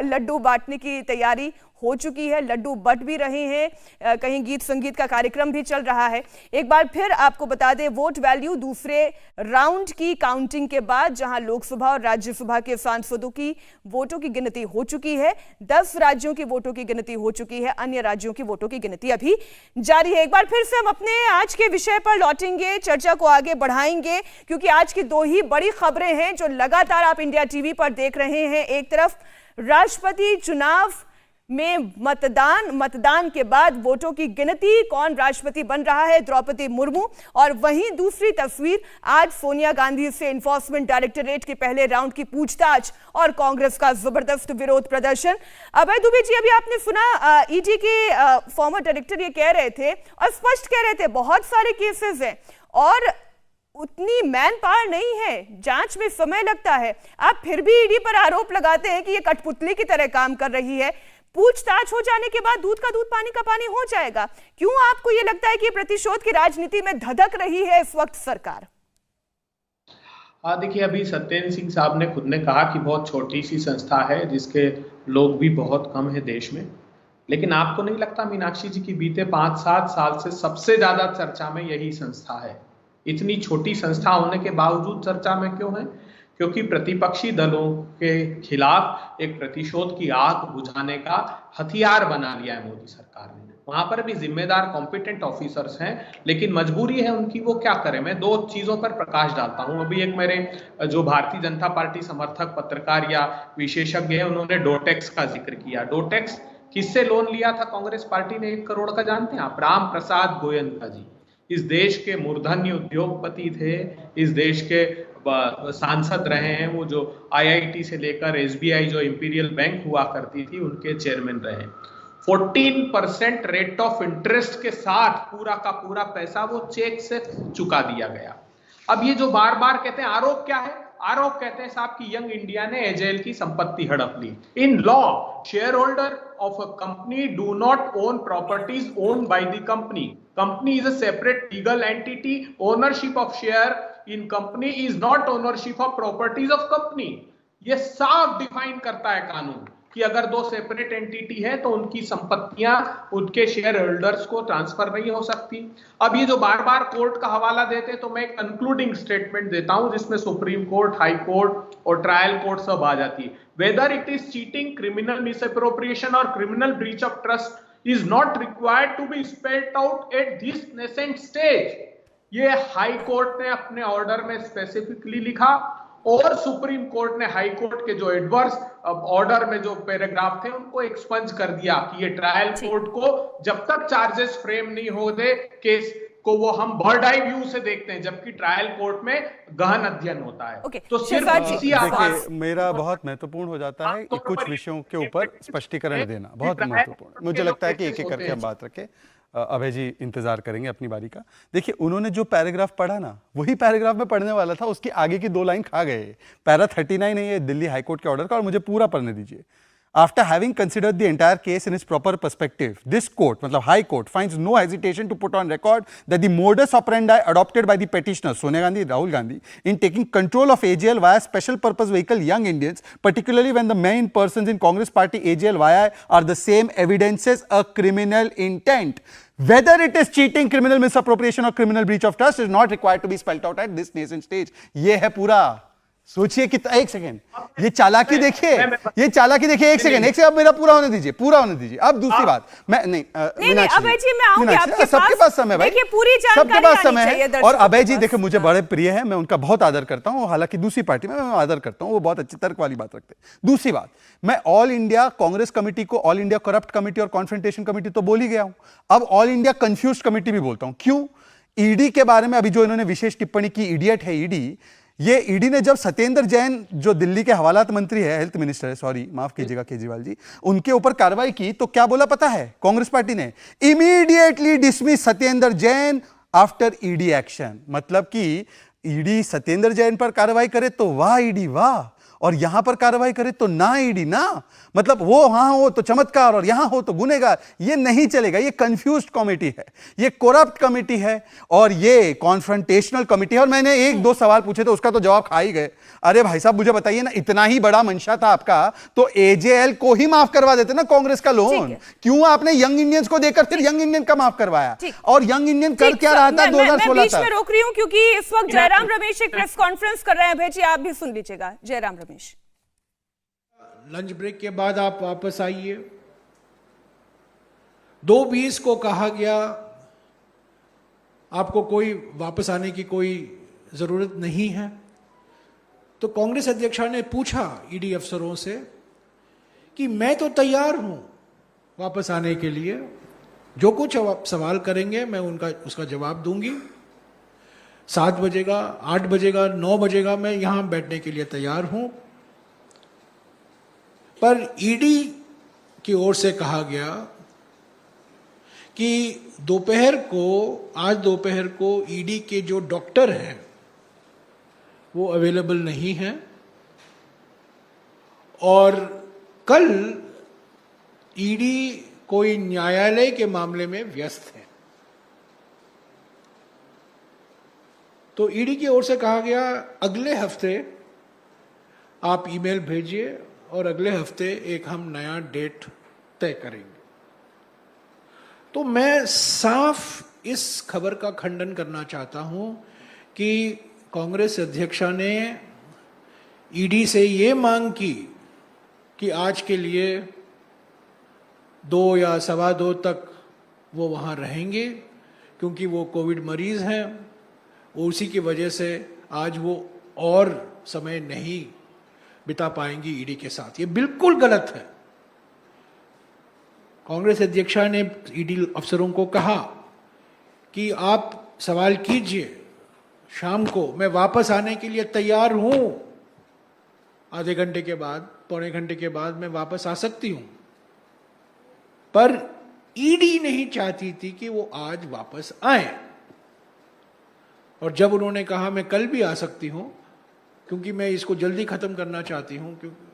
लड्डू बांटने की तैयारी हो चुकी है, लड्डू बट भी रहे हैं, कहीं गीत संगीत का कार्यक्रम भी चल रहा है। एक बार फिर आपको बता दें, वोट वैल्यू दूसरे राउंड की काउंटिंग के बाद जहां लोकसभा और राज्यसभा के सांसदों की वोटों की गिनती हो चुकी है, 10 राज्यों की वोटों की गिनती हो चुकी है, अन्य राज्यों की वोटों की गिनती अभी जारी है। एक बार फिर से हम अपने आज के विषय पर लौटेंगे, चर्चा को आगे बढ़ाएंगे क्योंकि आज की 2 ही बड़ी खबरें हैं जो लगातार आप इंडिया टीवी पर देख रहे हैं। एक तरफ राष्ट्रपति चुनाव में मतदान के बाद वोटों की गिनती, कौन राष्ट्रपति बन रहा है, द्रौपदी मुर्मू, और वहीं दूसरी तस्वीर आज सोनिया गांधी से एनफोर्समेंट डायरेक्टोरेट के पहले राउंड की पूछताछ और कांग्रेस का जबरदस्त विरोध प्रदर्शन। अभय दुबे जी, अभी आपने सुना ईडी के फॉर्मर डायरेक्टर ये कह रहे थे और स्पष्ट कह रहे थे बहुत सारे केसेस हैं और उतनी मैन पावर नहीं है, जांच में समय लगता है। आप फिर भी ईडी पर आरोप लगाते हैं कि ये कठपुतली की तरह काम कर रही है। पूछताछ हो जाने के बाद दूध का दूध पानी का पानी हो जाएगा। क्यों आपको यह लगता है कि प्रतिशोध की राजनीति में धधक रही है इस वक्त सरकार? देखिए, अभी सत्येंद्र सिंह साहब ने खुद ने कहा कि बहुत छोटी सी संस्था है जिसके लोग भी बहुत कम है देश में, लेकिन आपको नहीं लगता मीनाक्षी जी की बीते 5-7 साल से सबसे ज्यादा चर्चा में यही संस्था है? इतनी छोटी संस्था होने के बावजूद चर्चा में क्यों है? क्योंकि प्रतिपक्षी दलों के खिलाफ एक प्रतिशोध की आग बुझाने का हथियार बना लिया है मोदी सरकार ने। वहां पर भी जिम्मेदार कॉम्पिटेंट ऑफिसर्स हैं, लेकिन मजबूरी है उनकी, वो क्या करें। मैं 2 चीजों पर प्रकाश डालता हूं। अभी एक मेरे जो भारतीय जनता पार्टी समर्थक पत्रकार या विशेषज्ञ हैं, उन्होंने डोटेक्स का जिक्र किया। डोटेक्स किससे लोन लिया था कांग्रेस पार्टी ने 1 करोड़ का, जानते हैं आप? राम प्रसाद गोयनका जी इस देश के मूर्धन्य उद्योगपति थे, इस देश के सांसद रहे हैं। वो जो IIT से लेकर SBI जो इंपीरियल बैंक हुआ करती थी उनके चेयरमैन रहे। 14% रेट ऑफ इंटरेस्ट के साथ पूरा का पूरा पैसा वो चेक से चुका दिया गया। अब ये जो बार बार कहते हैं आरोप क्या है? आरोप कहते हैं साहब कि यंग इंडिया ने एजेएल की संपत्ति हड़प ली। In law, share holder of a company do not own properties owned by the company. Company is a separate legal entity. Ownership of share in company is not ownership of properties of company. ये साफ define करता है कानून कि अगर 2 separate entity है तो उनकी संपत्तियां उनके शेयर होल्डर्स को ट्रांसफर नहीं हो सकती। अब ये जो बार बार कोर्ट का हवाला देते हैं, तो मैं एक कंक्लूडिंग स्टेटमेंट देता हूं जिसमें सुप्रीम कोर्ट, हाई कोर्ट और ट्रायल कोर्ट सब आ जाती है। Whether it is cheating, criminal misappropriation और criminal breach of trust is not required to be spelled out at this nascent stage. ये हाई कोर्ट ने अपने ऑर्डर में स्पेसिफिकली लिखा और सुप्रीम कोर्ट ने हाई कोर्ट के जो एडवर्स ऑर्डर में जो पैराग्राफ थे उनको एक्सपंज कर दिया कि ये ट्रायल कोर्ट को जब तक चार्जेस फ्रेम नहीं होते केस को वो हम बर्ड आई व्यू से देखते हैं, जबकि ट्रायल कोर्ट में गहन अध्ययन होता है। तो सिर्फ इसी आधार मेरा बहुत महत्वपूर्ण हो जाता है कि कुछ विषयों के ऊपर स्पष्टीकरण देना बहुत महत्वपूर्ण। मुझे लगता है कि एक-एक करके हम बात रखें। अभय जी इंतजार करेंगे अपनी बारी का। देखिए, उन्होंने जो पैराग्राफ पढ़ा ना, वही पैराग्राफ में पढ़ने वाला था, उसकी आगे की 2 लाइन खा गए। पैरा 39 है ये दिल्ली हाईकोर्ट के ऑर्डर का, और मुझे पूरा पढ़ने दीजिए। After having considered the entire case in its proper perspective, this court, मतलब High Court, finds no hesitation to put on record that the modus operandi adopted by the petitioners, Sonia Gandhi, Rahul Gandhi, in taking control of AGL via special purpose vehicle Young Indians, particularly when the main persons in Congress party AGL via are the same, evidences a criminal intent. Whether it is cheating, criminal misappropriation or criminal breach of trust is not required to be spelled out at this nascent stage. ये है पूरा। सोचिए कितना, 1 second, ये चालाकी देखिए, ये चालाकी देखिए। 1 सेकेंड, अब मेरा पूरा होने दीजिए, पूरा होने दीजिए। अब दूसरी बात, मैं नहीं अभय जी, मैं आऊंगी आपके पास। सबके पास समय भाई, पूरी सबके पास समय है। और अभय जी देखिए, मुझे बड़े प्रिय है, मैं उनका बहुत आदर करता हूं, हालांकि दूसरी पार्टी में मैं आदर करता हूं, वो बहुत अच्छी तर्क वाली बात रखते हैं। दूसरी बात, मैं ऑल इंडिया कांग्रेस कमेटी को ऑल इंडिया करप्ट कमेटी और कॉन्फ्रंटेशन कमेटी तो बोल ही गया हूं, अब ऑल इंडिया कंफ्यूज्ड कमेटी भी बोलता हूं। क्यों? ईडी के बारे में अभी जो इन्होंने विशेष टिप्पणी की, इडियट है ईडी। ये ईडी ने जब सत्येंद्र जैन जो दिल्ली के हवालात मंत्री है, हेल्थ मिनिस्टर है, सॉरी माफ कीजिएगा केजरीवाल जी, उनके ऊपर कार्रवाई की तो क्या बोला पता है कांग्रेस पार्टी ने? Immediately dismiss Satyendra Jain after ED action. मतलब कि ईडी सत्येंद्र जैन पर कार्रवाई करे तो वाह ईडी वाह, और यहां पर कार्रवाई करे तो ना ईडी ना। मतलब वो वहां हो तो चमत्कार और यहां हो तो गुनहगार। ये नहीं चलेगा। ये कंफ्यूज्ड कमेटी है, ये करप्ट कमेटी है और ये कॉन्फ्रंटेशनल कमेटी है। और मैंने 1-2 सवाल पूछे तो उसका तो जवाब खा ही गए। अरे भाई साहब, मुझे बताइए ना, इतना ही बड़ा मंशा था आपका तो एजेएल को ही माफ करवा देते ना कांग्रेस का लोन। क्यों आपने यंग इंडियंस को देकर फिर यंग इंडियन का माफ करवाया? और यंग इंडियन कर क्या रहा था 2016 तक? मैं रोक रही हूं क्योंकि इस वक्त जयराम रमेश एक प्रेस कॉन्फ्रेंस कर रहे हैं। भाई जी आप भी सुन लीजिएगा। जयराम रमेश, लंच ब्रेक के बाद आप वापस आइए। 2:20 को कहा गया आपको कोई वापस आने की कोई जरूरत नहीं है। तो कांग्रेस अध्यक्षा ने पूछा ईडी अफसरों से कि मैं तो तैयार हूं वापस आने के लिए, जो कुछ सवाल करेंगे मैं उसका जवाब दूंगी। 7 बजेगा, 8 बजेगा, 9 बजेगा, मैं यहां बैठने के लिए तैयार हूं। पर ईडी की ओर से कहा गया कि आज दोपहर को ईडी के जो डॉक्टर हैं वो अवेलेबल नहीं हैं और कल ईडी कोई न्यायालय के मामले में व्यस्त है। तो ईडी की ओर से कहा गया अगले हफ्ते आप ईमेल भेजिए और अगले हफ्ते एक हम नया डेट तय करेंगे। तो मैं साफ इस खबर का खंडन करना चाहता हूं कि कांग्रेस अध्यक्षा ने ईडी से ये मांग की कि आज के लिए 2 या 2.25 तक वो वहाँ रहेंगे, क्योंकि वो कोविड मरीज हैं, उसी की वजह से आज वो और समय नहीं बिता पाएंगी ईडी के साथ। ये बिल्कुल गलत है। कांग्रेस अध्यक्षा ने ईडी अफसरों को कहा कि आप सवाल कीजिए, शाम को मैं वापस आने के लिए तैयार हूं, आधे घंटे के बाद, पौने घंटे के बाद मैं वापस आ सकती हूं। पर ईडी नहीं चाहती थी कि वो आज वापस आए। और जब उन्होंने कहा मैं कल भी आ सकती हूं क्योंकि मैं इसको जल्दी खत्म करना चाहती हूं, क्योंकि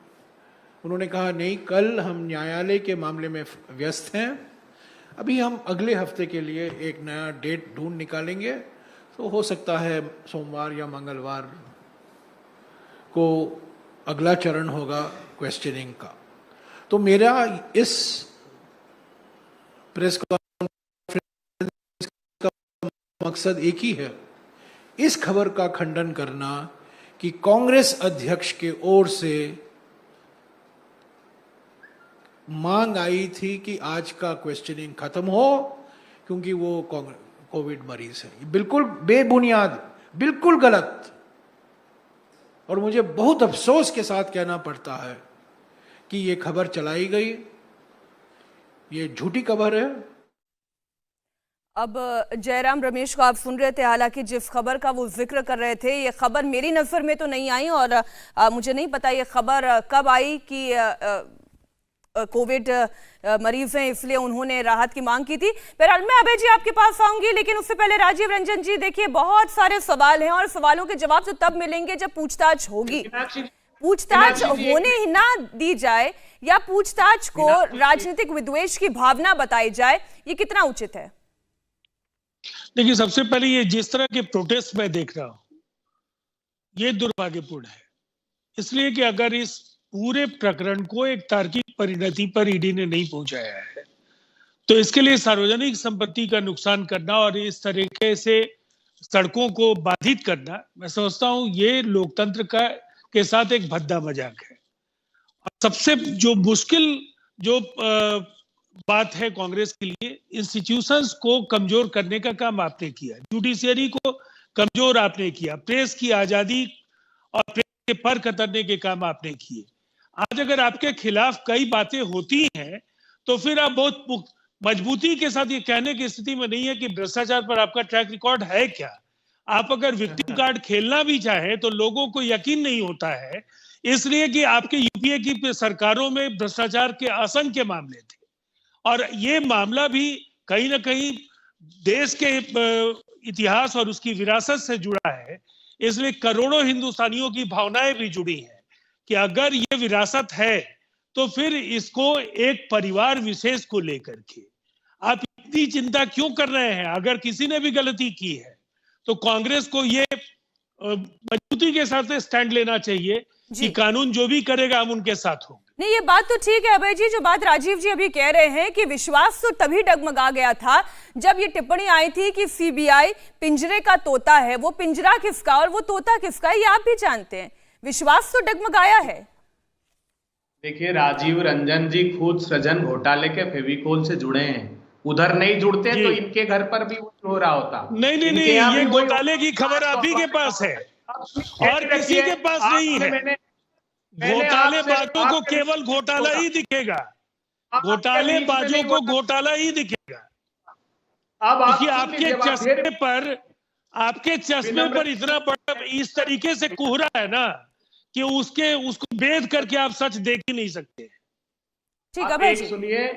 उन्होंने कहा नहीं, कल हम न्यायालय के मामले में व्यस्त हैं, अभी हम अगले हफ्ते के लिए एक नया डेट ढूंढ निकालेंगे, तो हो सकता है सोमवार या मंगलवार को अगला चरण होगा क्वेश्चनिंग का। तो मेरा इस प्रेस कॉन्फ्रेंस का मकसद एक ही है, इस खबर का खंडन करना कि कांग्रेस अध्यक्ष के ओर से मांग आई थी कि आज का क्वेश्चनिंग खत्म हो क्योंकि वो कोविड मरीज है। ये बिल्कुल बेबुनियाद, बिल्कुल गलत। और मुझे बहुत अफसोस के साथ कहना पड़ता है कि ये खबर चलाई गई, ये झूठी खबर है। अब जयराम रमेश को आप सुन रहे थे, हालांकि जिस खबर का वो जिक्र कर रहे थे ये खबर मेरी नज़र में तो नहीं आई, और मुझे नहीं पता ये खबर कब आई कि कोविड मरीज हैं इसलिए उन्होंने राहत की मांग की थी। बहरहाल मैं अभय जी आपके पास आऊंगी, लेकिन उससे पहले राजीव रंजन जी, देखिए बहुत सारे सवाल हैं और सवालों के जवाब तो तब मिलेंगे जब पूछताछ होगी। पूछताछ होने ही ना दी जाए या पूछताछ को राजनीतिक विद्वेष की भावना बताई जाए, ये कितना उचित है? देखिए, सबसे पहले ये जिस तरह के प्रोटेस्ट मैं देख रहा हूं ये दुर्भाग्यपूर्ण है, इसलिए कि अगर इस पूरे प्रकरण को एक तार्किक परिणति पर ईडी ने नहीं पहुंचाया है तो इसके लिए सार्वजनिक संपत्ति का नुकसान करना और इस तरीके से सड़कों को बाधित करना, मैं समझता हूं ये लोकतंत्र का के साथ एक भद्दा मजाक है। और सबसे जो मुश्किल जो बात है कांग्रेस के लिए, इंस्टीट्यूशंस को कमजोर करने का काम आपने किया, जुडिशियरी को कमजोर आपने किया, प्रेस की आजादी और प्रेस के पर कतरने के काम आपने किए। आज अगर आपके खिलाफ कई बातें होती हैं तो फिर आप बहुत मजबूती के साथ ये कहने की स्थिति में नहीं है कि भ्रष्टाचार पर आपका ट्रैक रिकॉर्ड है क्या। आप अगर विक्टिम कार्ड खेलना भी चाहे तो लोगों को यकीन नहीं होता है, इसलिए कि आपके यूपीए की सरकारों में भ्रष्टाचार के असंख्य मामले थे और ये मामला भी कहीं ना कहीं देश के इतिहास और उसकी विरासत से जुड़ा है, इसलिए करोड़ों हिंदुस्तानियों की भावनाएं भी जुड़ी हैं कि अगर ये विरासत है तो फिर इसको एक परिवार विशेष को लेकर के आप इतनी चिंता क्यों कर रहे हैं? अगर किसी ने भी गलती की है तो कांग्रेस को ये मजबूती के साथ स्टैंड लेना चाहिए कि कानून जो भी करेगा हम उनके साथ होंगे। नहीं, ये बात तो ठीक है अभय जी, जो बात राजीव जी अभी कह रहे हैं कि विश्वास तो तभी डगमगा गया था जब ये टिप्पणी आई थी कि सीबीआई पिंजरे का तोता है। वो पिंजरा किसका और वो तोता किसका ये आप भी जानते हैं, विश्वास तो डगमगाया है। देखिए, राजीव रंजन जी खुद सृजन घोटाले के फेविकोल से जुड़े हैं, उधर नहीं जुड़ते तो इनके घर पर भी हो रहा होता। नहीं, ये घोटाले की खबर आप ही के पास है और किसी के पास नहीं है। घोटालेबाजों को केवल घोटाला ही दिखेगा, घोटालेबाजों को घोटाला ही दिखेगा। देखिए, आपके चश्मे पर इतना बड़ा इस तरीके से कोहरा है ना कि उसको भेद करके आप सच देख ही नहीं सकते। ठीक है, सुनिए।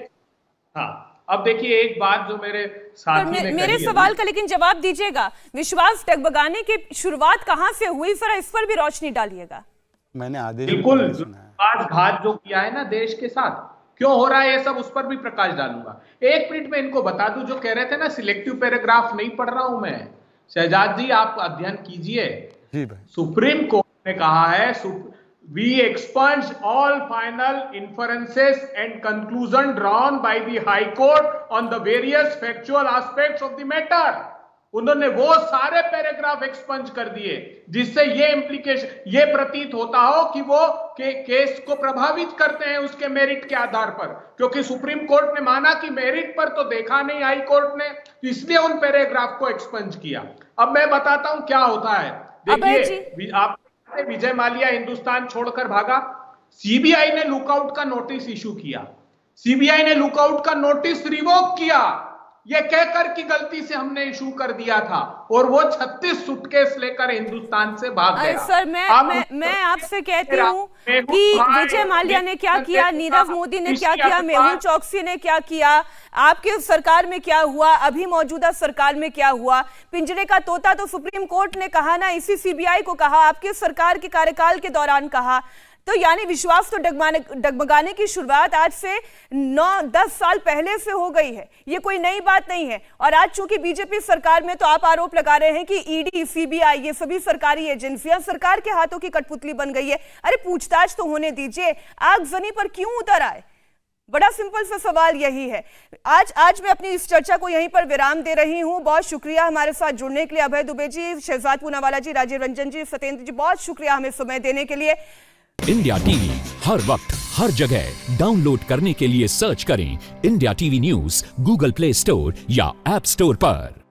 हाँ, अब देखिए एक बात जो मेरे साथी ने मेरे सवाल का लेकिन जवाब दीजिएगा, विश्वास डगमगाने की शुरुआत कहां से हुई, फिर इस पर भी रोशनी डालिएगा। मैंने आदेश बिल्कुल विश्वासघात जो किया है ना देश के साथ, क्यों हो रहा है ये सब, उस पर भी प्रकाश डालूंगा। एक मिनट में इनको बता दूं, जो कह रहे थे ना सिलेक्टिव पैराग्राफ नहीं पढ़ रहा हूं मैं, शहजाद जी आप अध्ययन कीजिए। जी भाई। सुप्रीम कोर्ट ने कहा है, we expunge all final inferences and conclusion drawn by the High Court on the various factual aspects of the matter। उन्होंने वो सारे पैराग्राफ एक्सपंज कर दिए जिससे ये इंप्लीकेशन, ये प्रतीत होता हो कि वो केस को प्रभावित करते हैं उसके मेरिट के आधार पर, क्योंकि सुप्रीम कोर्ट ने माना कि मेरिट पर तो देखा नहीं हाई कोर्ट ने, इसलिए उन पैराग्राफ को एक्सपंज किया। अब मैं बताता हूं क्या होता है। देखिए, आप विजय माल्या हिंदुस्तान छोड़कर भागा, सीबीआई ने लुकआउट का नोटिस इशू किया, सीबीआई ने लुकआउट का नोटिस रिवोक किया, ये कहकर कि गलती से हमने इशू कर दिया था, और वो 36 सूटकेस लेकर हिंदुस्तान से भाग गया। सर मैं आपसे कहती हूँ कि विजय माल्या ने क्या किया, नीरव मोदी ने क्या किया, मेहुल चौकसी ने क्या किया, आपके सरकार में क्या हुआ, अभी मौजूदा सरकार में क्या हुआ। पिंजरे का तोता तो सुप्रीम कोर्ट ने कहा ना, इसी सीबीआई को कहा, आपके सरकार के कार्यकाल के दौरान कहा। तो यानी विश्वास तो डगमगाने की शुरुआत आज से 9-10 साल पहले से हो गई है, ये कोई नई बात नहीं है। और आज चूंकि बीजेपी सरकार में, तो आप आरोप लगा रहे हैं कि ईडी, सीबीआई, ये सभी सरकारी एजेंसियां सरकार के हाथों की कठपुतली बन गई है। अरे पूछताछ तो होने दीजिए, आगजनी पर क्यों उतर आए? बड़ा सिंपल सा सवाल यही है। आज मैं अपनी इस चर्चा को यहीं पर विराम दे रही हूं। बहुत शुक्रिया हमारे साथ जुड़ने के लिए अभय दुबे जी, शहजाद पूनावाला जी, राजीव रंजन जी, सत्येंद्र जी, बहुत शुक्रिया हमें समय देने के लिए। इंडिया टीवी हर वक्त हर जगह डाउनलोड करने के लिए सर्च करें India TV news Google play store या ऐप स्टोर पर।